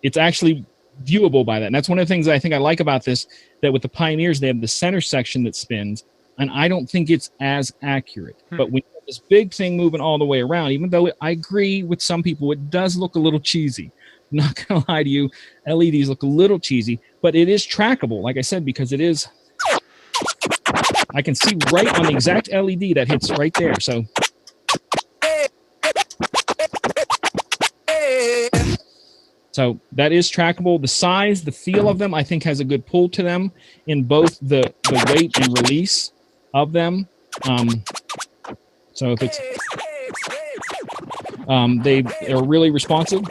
it's actually viewable by that. And that's one of the things that I think I like about this, that with the Pioneers, they have the center section that spins. and I don't think it's as accurate. But when you have this big thing moving all the way around, even though I agree with some people, it does look a little cheesy. I'm not going to lie to you. LEDs look a little cheesy, but it is trackable, like I said, because it is. I can see right on the exact LED that hits right there. So that is trackable. The size, the feel of them, I think has a good pull to them in both the weight and release of them. So if it's, they are really responsive.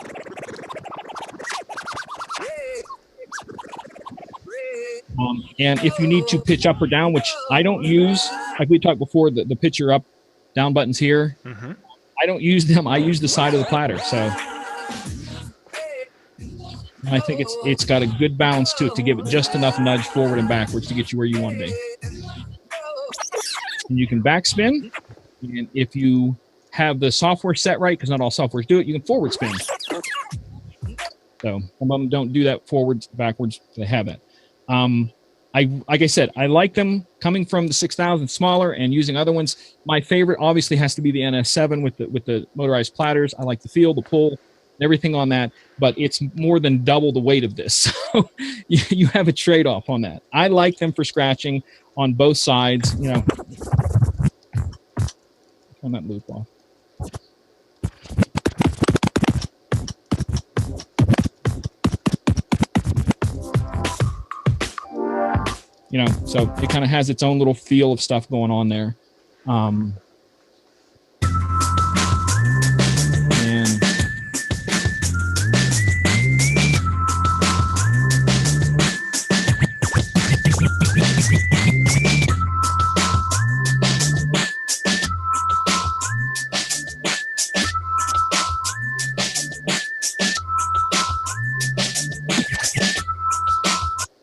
And if you need to pitch up or down, which I don't use, like we talked before, the pitcher up, down buttons here. Mm-hmm. I don't use them. I use the side of the platter. So I think it's got a good balance to it to give it just enough nudge forward and backwards to get you where you want to be. And you can backspin. And if you have the software set right, because not all softwares do it, you can forward spin. So some of them don't do that forwards, backwards. They have that. Like I said, I like them coming from the 6000 smaller and using other ones. My favorite obviously has to be the NS7 with the motorized platters. I like the feel, the pull, and everything on that, but it's more than double the weight of this. So you have a trade-off on that. I like them for scratching on both sides. You know, turn that loop off. You know, so it kind of has its own little feel of stuff going on there. And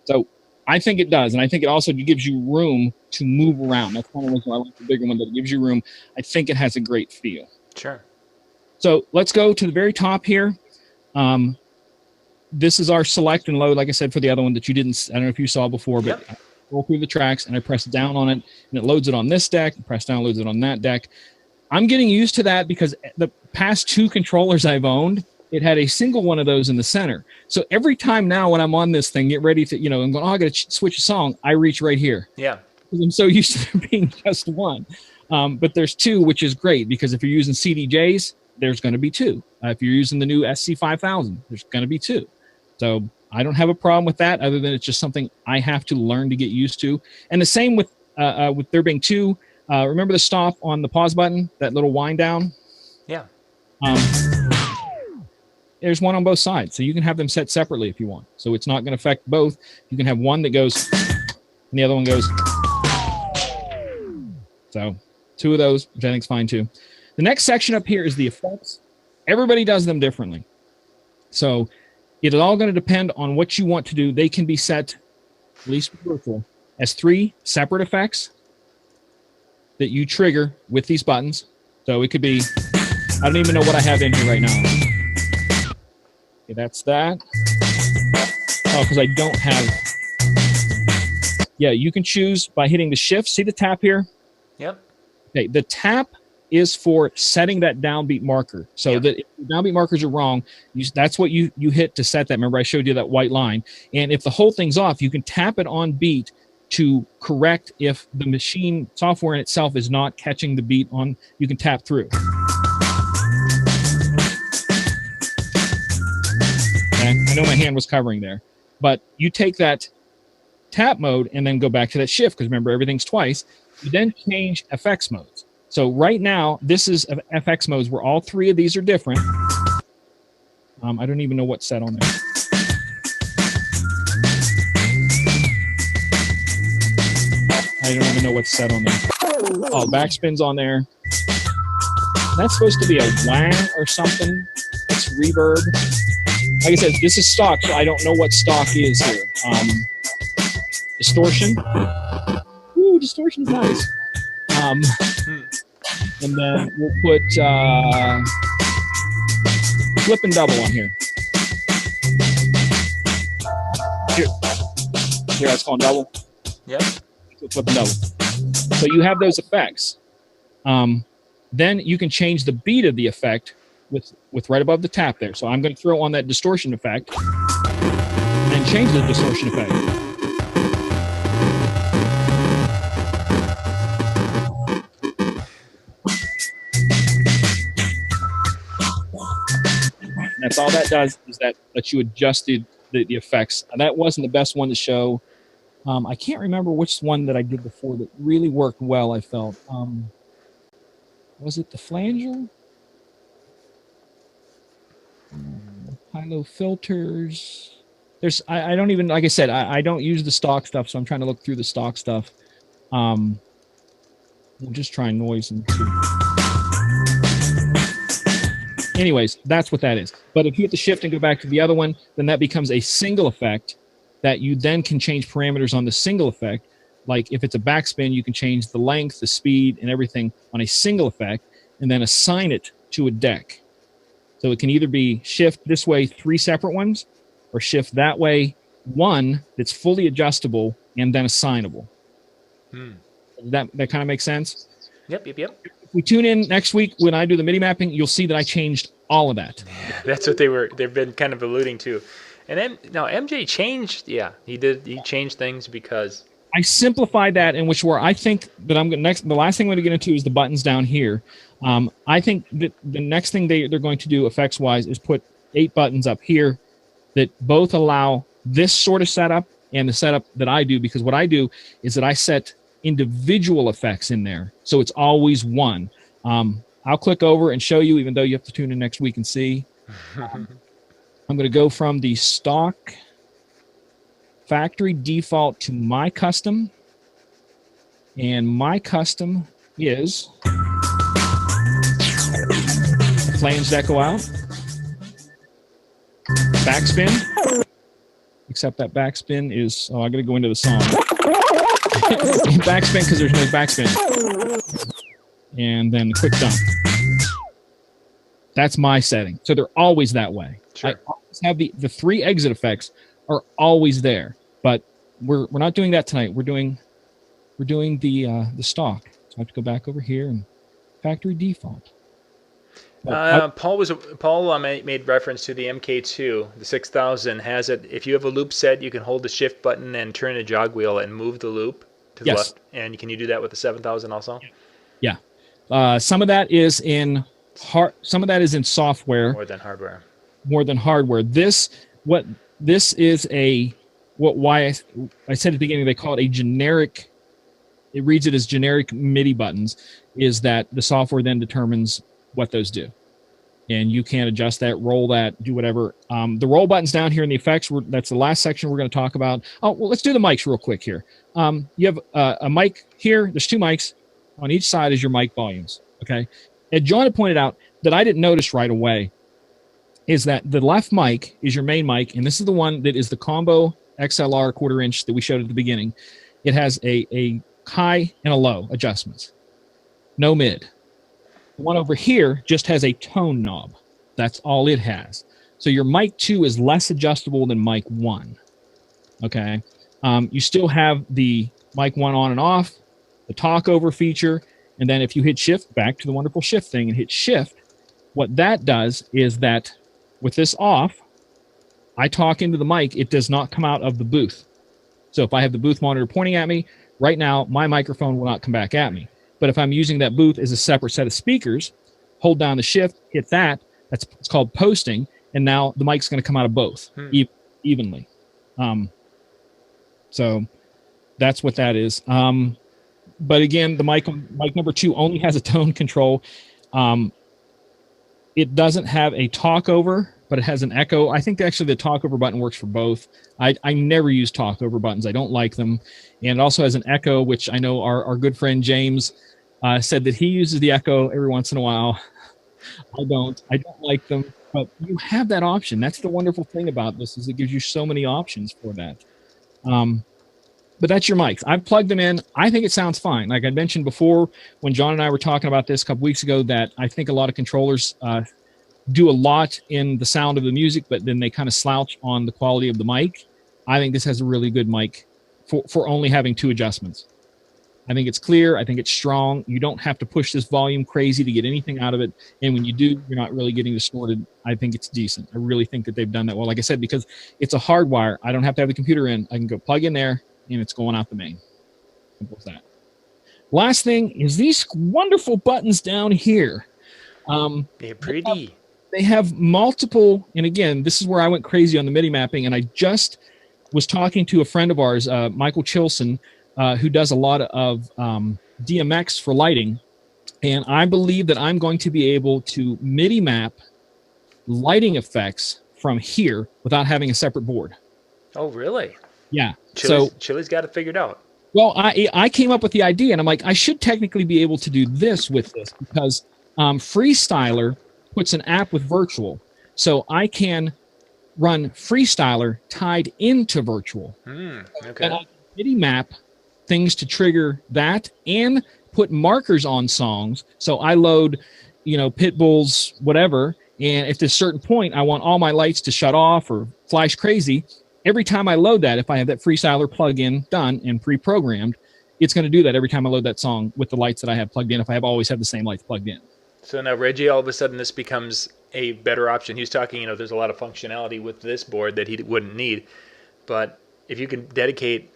so I think it does, and I think it also gives you room to move around. That's one of the reasons why I like the bigger one, that it gives you room. I think it has a great feel. Sure. So let's go to the very top here. This is our select and load, like I said, for the other one that you didn't, I don't know if you saw before, but yep. I roll through the tracks, and I press down on it, and it loads it on this deck, press down, loads it on that deck. I'm getting used to that because the past two controllers I've owned, it had a single one of those in the center. So every time now when I'm on this thing, get ready to, I'm going, I got to switch a song. I reach right here. Yeah. Because I'm so used to there being just one. But there's two, which is great because if you're using CDJs, there's going to be two. If you're using the new SC5000, there's going to be two. So I don't have a problem with that, other than it's just something I have to learn to get used to. And the same with there being two. Remember the stop on the pause button, that little wind down? Yeah. There's one on both sides, so you can have them set separately if you want. So it's not going to affect both. You can have one that goes, and the other one goes. So two of those, which I think is fine too. The next section up here is the effects. Everybody does them differently. So it is all going to depend on what you want to do. They can be set, at least with virtual, as 3 separate effects that you trigger with these buttons. So it could be, I don't even know what I have in here right now. Okay, that's that. Oh, because I don't have. Yeah, you can choose by hitting the shift. See the tap here? Yep. Okay, the tap is for setting that downbeat marker. So that if the downbeat markers are wrong, that's what you hit to set that. Remember, I showed you that white line. And if the whole thing's off, you can tap it on beat to correct if the machine software in itself is not catching the beat on. You can tap through. I know my hand was covering there, but you take that tap mode and then go back to that shift, because remember, everything's twice. You then change FX modes. So right now, this is FX modes where all 3 of these are different. I don't even know what's set on there. I don't even know what's set on there. Oh, backspin's on there. That's supposed to be a wang or something. It's reverb. Like I said, this is stock, so I don't know what stock is here. Distortion. Ooh, distortion is nice. And then we'll put flip and double on here. Here, that's called double. Yep. Flip and double. So you have those effects. Then you can change the beat of the effect with right above the tap there. So I'm going to throw on that distortion effect and then change the distortion effect. And that's all that does, is that lets you adjust the effects. That wasn't the best one to show. I can't remember which one that I did before that really worked well, I felt. Was it the flanger? High-low filters. I don't even, like I said, I don't use the stock stuff, so I'm trying to look through the stock stuff. We'll just try noise and see. Anyways, that's what that is. But if you hit the shift and go back to the other one, then that becomes a single effect that you then can change parameters on the single effect. Like if it's a backspin, you can change the length, the speed, and everything on a single effect, and then assign it to a deck. So it can either be shift this way 3 separate ones, or shift that way 1 that's fully adjustable and then assignable. That kind of makes sense? Yep. If we tune in next week when I do the MIDI mapping, you'll see that I changed all of that. That's what they've been kind of alluding to. And then now MJ changed, he changed things because I simplified that, in which where I think that the last thing I'm going to get into is the buttons down here. I think that the next thing they're going to do effects wise is put 8 buttons up here that both allow this sort of setup and the setup that I do, because what I do is that I set individual effects in there. So it's always one. I'll click over and show you, even though you have to tune in next week and see. I'm going to go from the stock factory default to my custom. And my custom is flanged echo out, backspin, except that backspin is, I got to go into the song. Backspin because there's no backspin. And then the quick dump. That's my setting. So they're always that way. Sure. I always have the 3 exit effects are always there, but we're not doing that tonight. We're doing the stock. So I have to go back over here and factory default. Paul made reference to the MK2, the 6000 has it. If you have a loop set, you can hold the shift button and turn a jog wheel and move the loop to the left. And can you do that with the 7000 also? Yeah. Some of that is in software more than hardware. Why I said at the beginning they call it a generic. It reads it as generic MIDI buttons. Is that the software then determines what those do, and you can adjust that, roll that, do whatever. The roll buttons down here in the effects. That's the last section we're going to talk about. Oh well, let's do the mics real quick here. You have a mic here. There's 2 mics on each side is your mic volumes. Okay, and John had pointed out that I didn't notice right away is that the left mic is your main mic, and this is the one that is the combo XLR 1/4 inch that we showed at the beginning. It has a high and a low adjustments, no mid. The one over here just has a tone knob. That's all it has. So your mic 2 is less adjustable than mic 1. Okay. You still have the mic 1 on and off, the talk over feature, and then if you hit shift, back to the wonderful shift thing and hit shift, what that does is that with this off, I talk into the mic, it does not come out of the booth. So if I have the booth monitor pointing at me, right now my microphone will not come back at me. But if I'm using that booth as a separate set of speakers, hold down the shift, hit that, it's called posting, and now the mic's going to come out of both evenly. So that's what that is. But again, the mic number 2 only has a tone control. It doesn't have a talk over, but it has an echo. I think actually the talk over button works for both. I never use talk over buttons. I don't like them. And it also has an echo, which I know our good friend James said that he uses the echo every once in a while. I don't like them, but you have that option. That's the wonderful thing about this, is it gives you so many options for that. But that's your mics. I've plugged them in. I think it sounds fine. Like I mentioned before, when John and I were talking about this a couple weeks ago, that I think a lot of controllers do a lot in the sound of the music, but then they kind of slouch on the quality of the mic. I think this has a really good mic for only having 2 adjustments. I think it's clear. I think it's strong. You don't have to push this volume crazy to get anything out of it. And when you do, you're not really getting distorted. I think it's decent. I really think that they've done that well. Like I said, because it's a hardwire. I don't have to have the computer in. I can go plug in there, and it's going out the main. Simple as that. Last thing is these wonderful buttons down here. They're pretty. They have multiple, and again, this is where I went crazy on the MIDI mapping, and I just was talking to a friend of ours, Michael Chilson, who does a lot of DMX for lighting, and I believe that I'm going to be able to MIDI map lighting effects from here without having a separate board. Oh, really? Yeah. Chili's got it figured out. Well, I came up with the idea, and I'm like, I should technically be able to do this with this because Freestyler puts an app with Virtual, so I can run Freestyler tied into Virtual. Okay. And I can MIDI map things to trigger that and put markers on songs. So I load, Pitbull's whatever, and if at a certain point I want all my lights to shut off or flash crazy, every time I load that, if I have that Freestyler plugin done and pre-programmed, it's going to do that every time I load that song with the lights that I have plugged in, if I always have the same lights plugged in. So now, Reggie, all of a sudden this becomes a better option. He's talking, there's a lot of functionality with this board that he wouldn't need. But if you can dedicate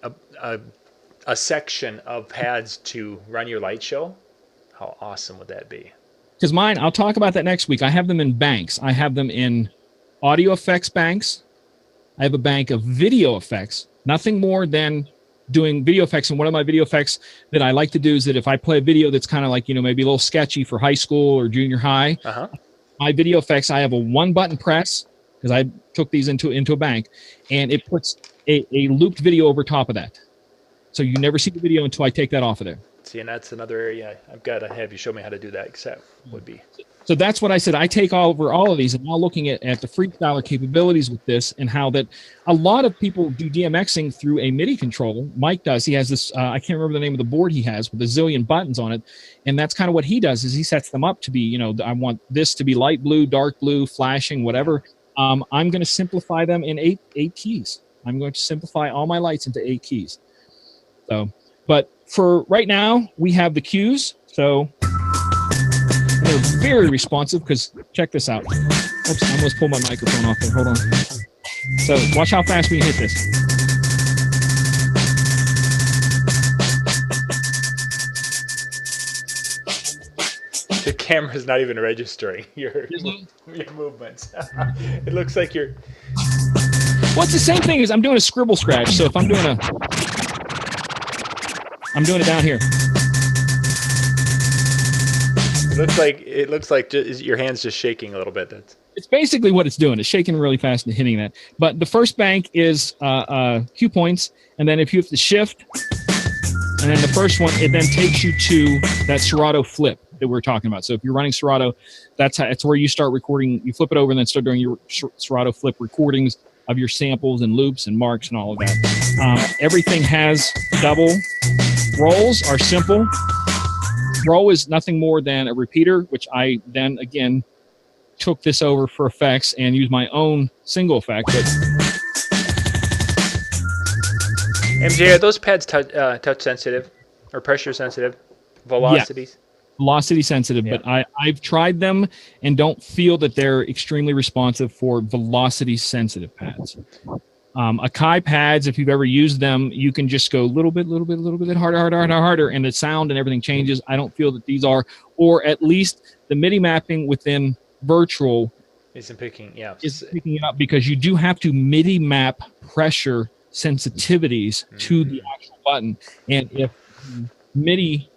a section of pads to run your light show, how awesome would that be? Because mine, I'll talk about that next week. I have them in banks. I have them in audio effects banks. I have a bank of video effects, nothing more than doing video effects. And one of my video effects that I like to do is that if I play a video that's kind of like, maybe a little sketchy for high school or junior high, my video effects, I have a one button press because I took these into a bank, and it puts a looped video over top of that. So you never see the video until I take that off of there. See, and that's another area I've got to have you show me how to do that, except would be. So that's what I said. I take over all of these, and now looking at the Freestyler capabilities with this and how that a lot of people do DMXing through a MIDI controller. Mike does. He has this, I can't remember the name of the board he has with a zillion buttons on it. And that's kind of what he does is he sets them up to be, I want this to be light blue, dark blue, flashing, whatever. I'm going to simplify them in eight keys. I'm going to simplify all my lights into 8 keys. So, but for right now, we have the cues. So they're very responsive because check this out. Oops, I almost pulled my microphone off there. Hold on. So watch how fast we hit this. The camera's not even registering your movements. It looks like you're... Well, it's the same thing as I'm doing a scribble scratch. So if I'm doing it down here. It looks like your hand's just shaking a little bit. It's basically what it's doing. It's shaking really fast and hitting that. But the first bank is cue points, and then if you have to shift, and then the first one, it then takes you to that Serato flip that we're talking about. So if you're running Serato, that's where you start recording. You flip it over and then start doing your Serato flip recordings of your samples and loops and marks and all of that. Everything has double. Rolls are simple. Roll is nothing more than a repeater, which I then, again, took this over for effects and used my own single effect. But MJ, are those pads touch sensitive or pressure sensitive? Velocities? Yeah. Velocity sensitive, yeah. But I've tried them and don't feel that they're extremely responsive for velocity sensitive pads. Akai pads, if you've ever used them, you can just go a little bit harder, and the sound and everything changes. I don't feel that these are, or at least the MIDI mapping within Virtual isn't picking it up because you do have to MIDI map pressure sensitivities to the actual button. And if MIDI,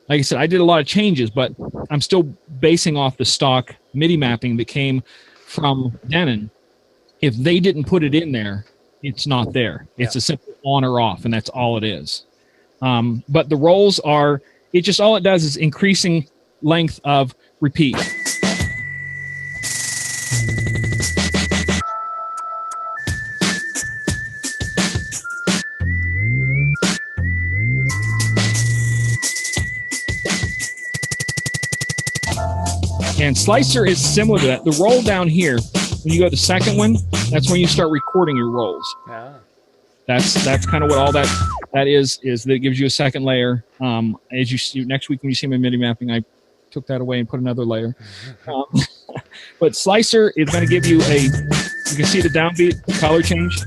like I said, I did a lot of changes, but I'm still basing off the stock MIDI mapping that came from Denon. If they didn't put it in there, it's not there. It's a simple on or off, and that's all it is. But the rolls are, all it does is increasing length of repeat. And Slicer is similar to that. The roll down here, when you go to the second one, that's when you start recording your rolls. Ah. That's kind of what all that is that it gives you a second layer. As you see next week when you see my MIDI mapping, I took that away and put another layer. But Slicer is going to give you you can see the downbeat color change.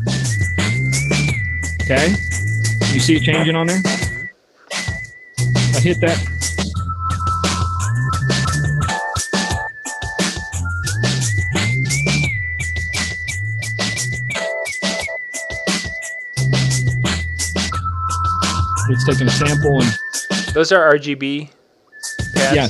Okay, you see it changing on there. I hit that. It's taking a sample and Those are RGB pads? yeah.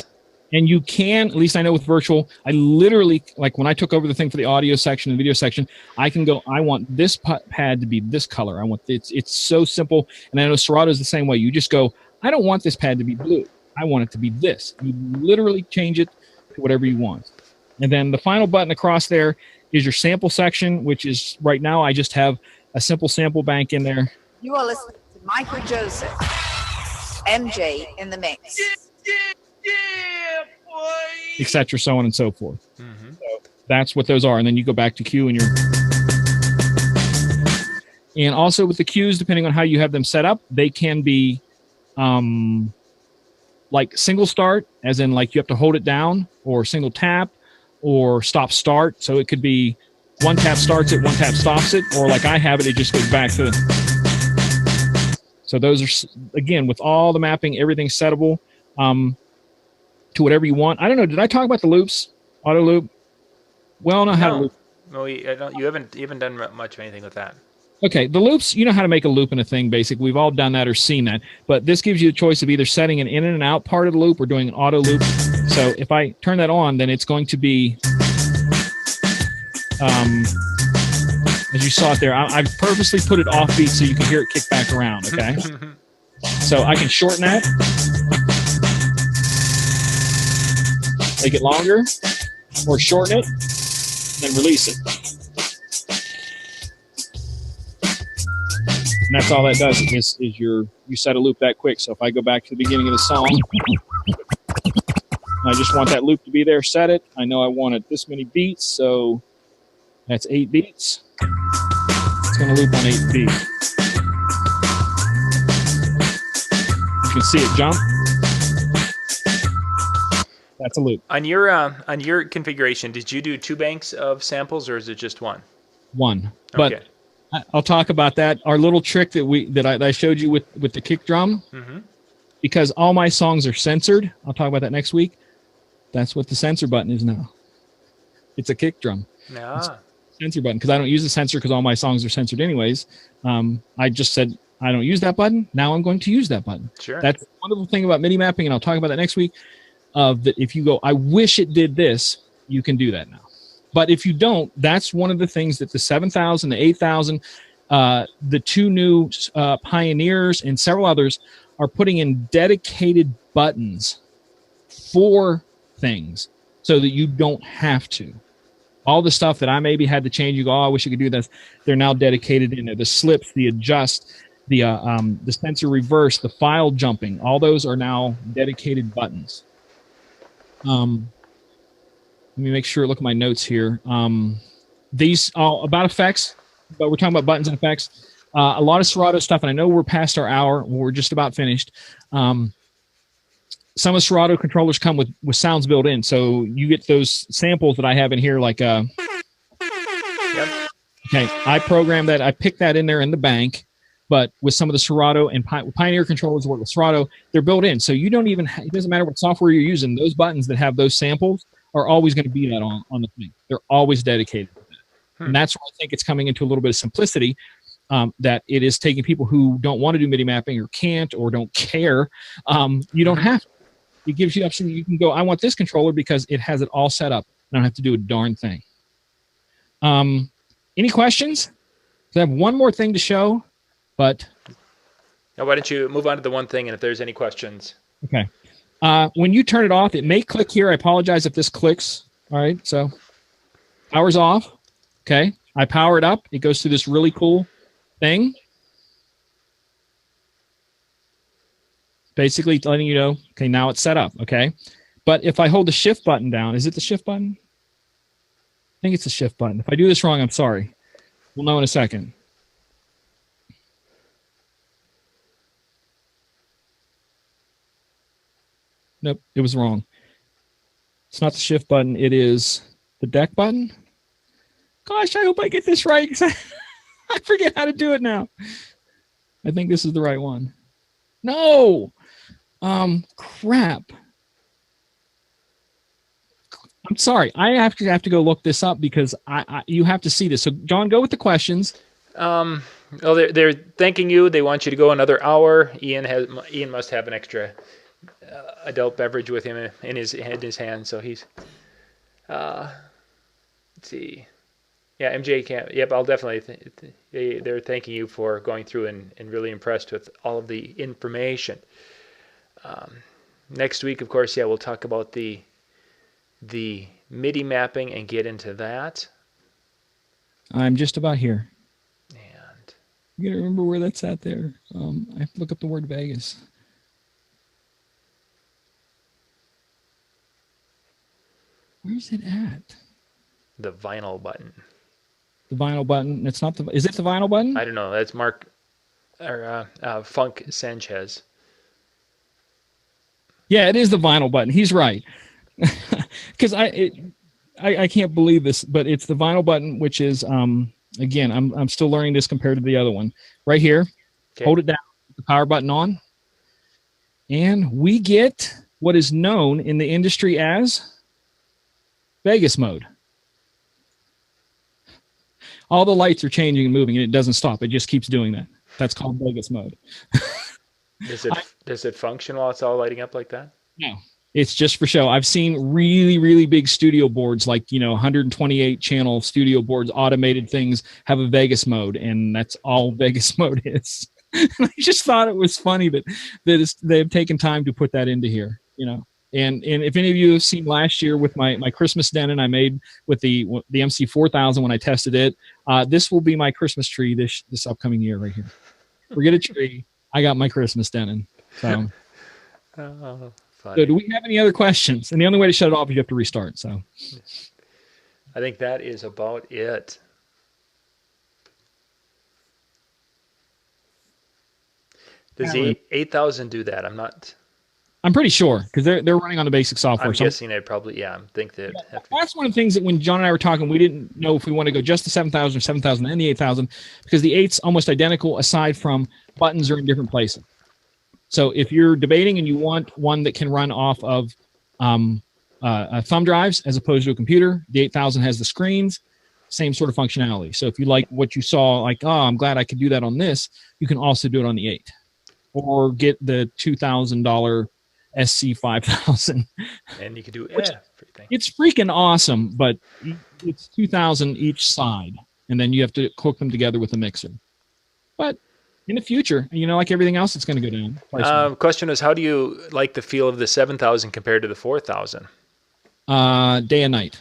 And you can, at least I know with virtual, I literally, like when I took over the thing for the audio section and video section, I can go, I want this pad to be this color. I want it's so simple. And I know Serato is the same way. You just go, I don't want this pad to be blue. I want it to be this. You literally change it to whatever you want. And then the final button across there is your sample section, which is right now I just have a simple sample bank in there. You are listening to Michael Joseph, MJ in the mix. Etc. So on and so forth. Mm-hmm. So that's what those are. And then you go back to Q and and also with the Qs, depending on how you have them set up, they can be like single start, as in like you have to hold it down, or single tap, or stop start. So it could be one tap starts it, one tap stops it, or like I have it, it just goes back to. So those are, again, with all the mapping, everything's settable. To whatever you want. I don't know. Did I talk about the loops? Auto loop? Well, know how to loop. No, you haven't done much of anything with that. Okay, the loops, you know how to make a loop in a thing, basically. We've all done that or seen that. But this gives you the choice of either setting an in and out part of the loop or doing an auto loop. So if I turn that on, then it's going to be, as you saw it there, I've purposely put it offbeat so you can hear it kick back around, okay? So I can shorten that. Make it longer, or shorten it, then release it. And that's all that does is you set a loop that quick. So if I go back to the beginning of the song, I just want that loop to be there, set it. I know I want it this many beats, so that's 8 beats. It's going to loop on 8 beats. You can see it jump. That's a loop. On your configuration, did you do 2 banks of samples, or is it just one? One. But I'll talk about that. Our little trick that I showed you with the kick drum, because all my songs are censored. I'll talk about that next week. That's what the censor button is now. It's a kick drum. Censor button, because I don't use the censor because all my songs are censored anyways. I just said I don't use that button. Now I'm going to use that button. Sure. That's the wonderful thing about MIDI mapping, and I'll talk about that next week. That if you go, I wish it did this, you can do that now. But if you don't, that's one of the things that the 7000, the 8000, the 2 new Pioneers and several others are putting in dedicated buttons for things so that you don't have to. All the stuff that I maybe had to change, you go, oh, I wish I could do this. They're now dedicated in there. The slips, the adjust, the sensor reverse, the file jumping, all those are now dedicated buttons. Let me make sure, look at my notes here. These about effects, but we're talking about buttons and effects. A lot of Serato stuff, and I know we're past our hour. We're just about finished. Some of Serato controllers come with sounds built in, so you get those samples that I have in here, like Yep. Okay, I programmed that. I picked that in there in the bank. But with some of the Serato and Pioneer controllers work with Serato, they're built in. So you don't even, it doesn't matter what software you're using, those buttons that have those samples are always going to be that on the thing. They're always dedicated to that. And that's why I think it's coming into a little bit of simplicity, that it is taking people who don't want to do MIDI mapping or can't or don't care. You don't have to. It gives you the option. You can go, I want this controller because it has it all set up. I don't have to do a darn thing. Any questions? I have one more thing to show. But now, why don't you move on to the one thing, and if there's any questions. Okay. When you turn it off, it may click here. I apologize if this clicks. All right. So power's off. Okay. I power it up. It goes through this really cool thing. Basically letting you know, okay, now it's set up. Okay. But if I hold the shift button down, is it the shift button? I think it's the shift button. If I do this wrong, I'm sorry. We'll know in a second. Nope, it was wrong. It's not the shift button. It is the deck button. Gosh, I hope I get this right because I forget how to do it now. I think this is the right one. No. Crap. I'm sorry. I have to go look this up because you have to see this. So, John, go with the questions. Well, they're thanking you. They want you to go another hour. Ian must have an extra adult beverage with him in his hand. So he's. Let's see. Yeah, MJ can't. Yep, I'll definitely. They're thanking you for going through and really impressed with all of the information. Next week, of course, we'll talk about the MIDI mapping and get into that. I'm just about here. And You gotta remember where that's at there. I have to look up the word Vegas. Where's it at? the vinyl button. The vinyl button. It's not the. Is it the vinyl button? I don't know. That's Mark or Funk Sanchez. Yeah, it is the vinyl button. He's right. Because I can't believe this, but it's the vinyl button, which is again, I'm still learning this compared to the other one. Right here, Okay. hold it down, the power button on, and we get what is known in the industry as Vegas mode. All the lights are changing and moving, and it doesn't stop. It just keeps doing that. That's called Vegas mode. Does it function while it's all lighting up like that? No, it's just for show. I've seen really, really big studio boards, like 128 channel studio boards, automated things have a Vegas mode, and that's all Vegas mode is. I just thought it was funny that they've taken time to put that into here, And if any of you have seen last year with my Christmas Denon I made with the MC4000 when I tested it, this will be my Christmas tree this upcoming year right here. Forget a tree. I got my Christmas Denon. So. Oh, funny. So do we have any other questions? And the only way to shut it off is you have to restart. So I think that is about it. Does the 8000 do that? I'm pretty sure because they're running on the basic software. I'm guessing I probably I think that. That's one of the things that when John and I were talking, we didn't know if we want to go just the 7000 or 7000 and the 8000 because the 8's almost identical aside from buttons are in different places. So if you're debating and you want one that can run off of thumb drives as opposed to a computer, the 8000 has the screens, same sort of functionality. So if you like what you saw, like, oh, I'm glad I could do that on this, you can also do it on the 8. Or get the $2,000 SC5000. And you can do everything. It's freaking awesome, but it's $2,000 each side, and then you have to hook them together with a mixer. But in the future, like everything else, it's going to go down. Question is, how do you like the feel of the 7000 compared to the 4000? Day and night.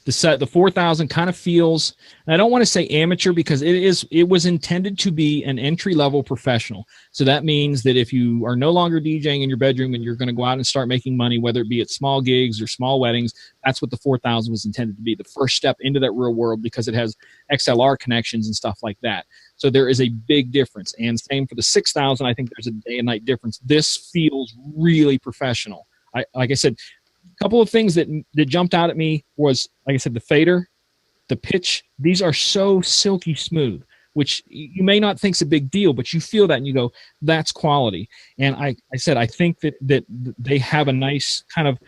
The 4000 kind of feels, and I don't want to say amateur because it was intended to be an entry-level professional. So that means that if you are no longer DJing in your bedroom and you're going to go out and start making money, whether it be at small gigs or small weddings, that's what the 4000 was intended to be, the first step into that real world because it has XLR connections and stuff like that. So there is a big difference. And same for the 6000, I think there's a day and night difference. This feels really professional. Like I said, a couple of things that jumped out at me was, like I said, the fader, the pitch. These are so silky smooth, which you may not think is a big deal, but you feel that and you go, that's quality. And I said, I think that they have a nice kind of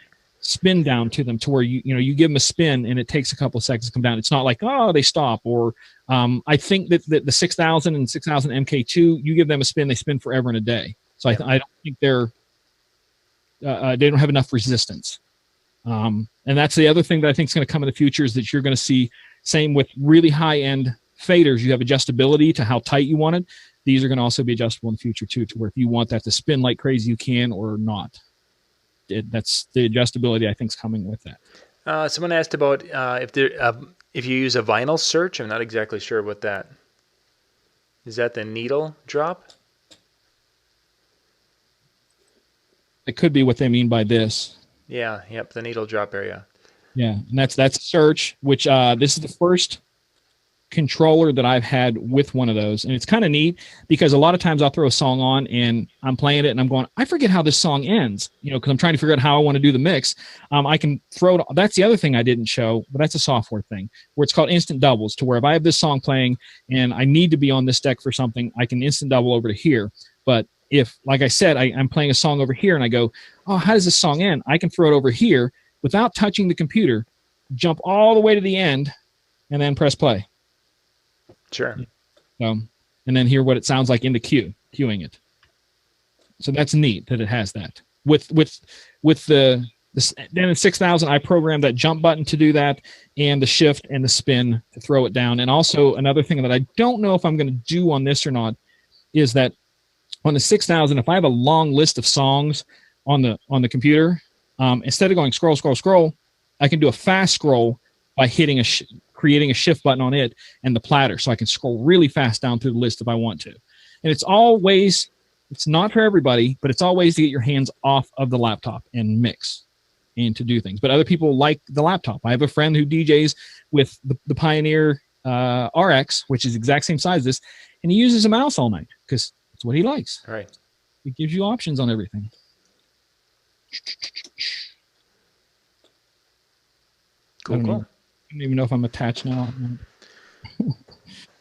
spin down to them to where you give them a spin and it takes a couple of seconds to come down. It's not like, oh, they stop. Or I think that the 6000 and 6000 MK2, you give them a spin, they spin forever and a day. So I don't think they don't have enough resistance. And that's the other thing that I think is going to come in the future is that you're going to see, same with really high-end faders, you have adjustability to how tight you want it. These are going to also be adjustable in the future too, to where if you want that to spin like crazy, you can or not. That's the adjustability I think is coming with that. Someone asked about if you use a vinyl search. I'm not exactly sure what that is. That the needle drop? It could be what they mean by this. Yeah, yep, the needle drop area. Yeah, and that's a search, which this is the first controller that I've had with one of those. And it's kind of neat because a lot of times I'll throw a song on and I'm playing it and I'm going, I forget how this song ends, because I'm trying to figure out how I want to do the mix. I can throw it. That's the other thing I didn't show, but that's a software thing where it's called instant doubles, to where if I have this song playing and I need to be on this deck for something, I can instant double over to here. But if, like I said, I'm playing a song over here and I go, oh, how does this song end? I can throw it over here without touching the computer, jump all the way to the end, and then press play. Sure. And then hear what it sounds like in the queuing it. So that's neat that it has that. With the Denon 6000, I programmed that jump button to do that, and the shift and the spin to throw it down. And also another thing that I don't know if I'm going to do on this or not is that on the 6000, if I have a long list of songs on the computer, instead of going scroll, scroll, scroll, I can do a fast scroll by hitting creating a shift button on it and the platter, so I can scroll really fast down through the list if I want to. And it's not for everybody, but it's all ways to get your hands off of the laptop and mix and to do things. But other people like the laptop. I have a friend who DJs with the Pioneer RX, which is the exact same size as this, and he uses a mouse all night because it's what he likes. Right. It gives you options on everything. Cool. I don't even know if I'm attached now.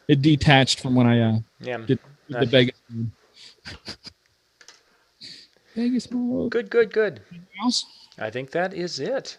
It detached from when I did the Vegas. Vegas mode. Good. Anything else? I think that is it.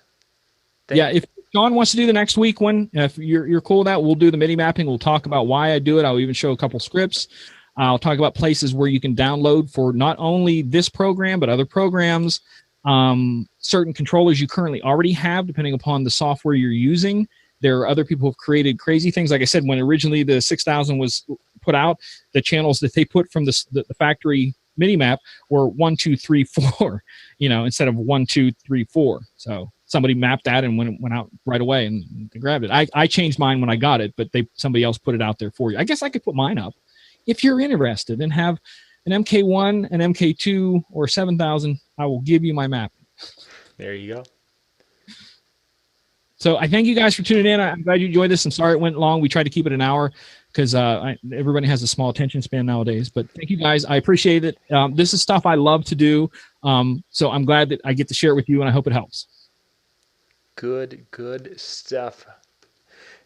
If John wants to do the next week one, if you're cool with that, we'll do the MIDI mapping. We'll talk about why I do it. I'll even show a couple scripts. I'll talk about places where you can download for not only this program, but other programs, certain controllers you currently already have, depending upon the software you're using. There are other people who have created crazy things. Like I said, when originally the 6000 was put out, the channels that they put from the factory MIDI map were 1, 2, 3, 4, instead of 1, 2, 3, 4. So somebody mapped that and went out right away and they grabbed it. I changed mine when I got it, but somebody else put it out there for you. I guess I could put mine up if you're interested and have an MK1, an MK2, or 7000. I will give you my map. There you go. So I thank you guys for tuning in. I'm glad you enjoyed this. I'm sorry it went long. We tried to keep it an hour because everybody has a small attention span nowadays. But thank you guys. I appreciate it. This is stuff I love to do. So I'm glad that I get to share it with you, and I hope it helps. Good stuff.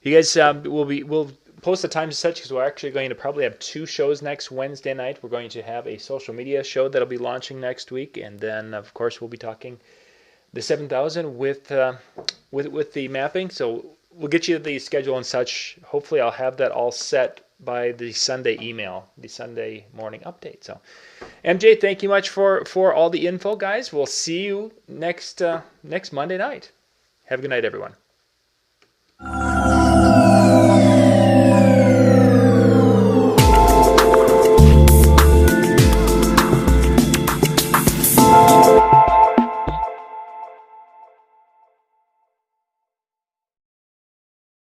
You guys, we'll post the times and such because we're actually going to probably have 2 shows next Wednesday night. We're going to have a social media show that'll be launching next week, and then of course we'll be talking the 7000 with the mapping. So we'll get you the schedule and such. Hopefully I'll have that all set by the Sunday email, the Sunday morning update. So MJ, thank you much for all the info, guys. We'll see you next Monday night. Have a good night, everyone.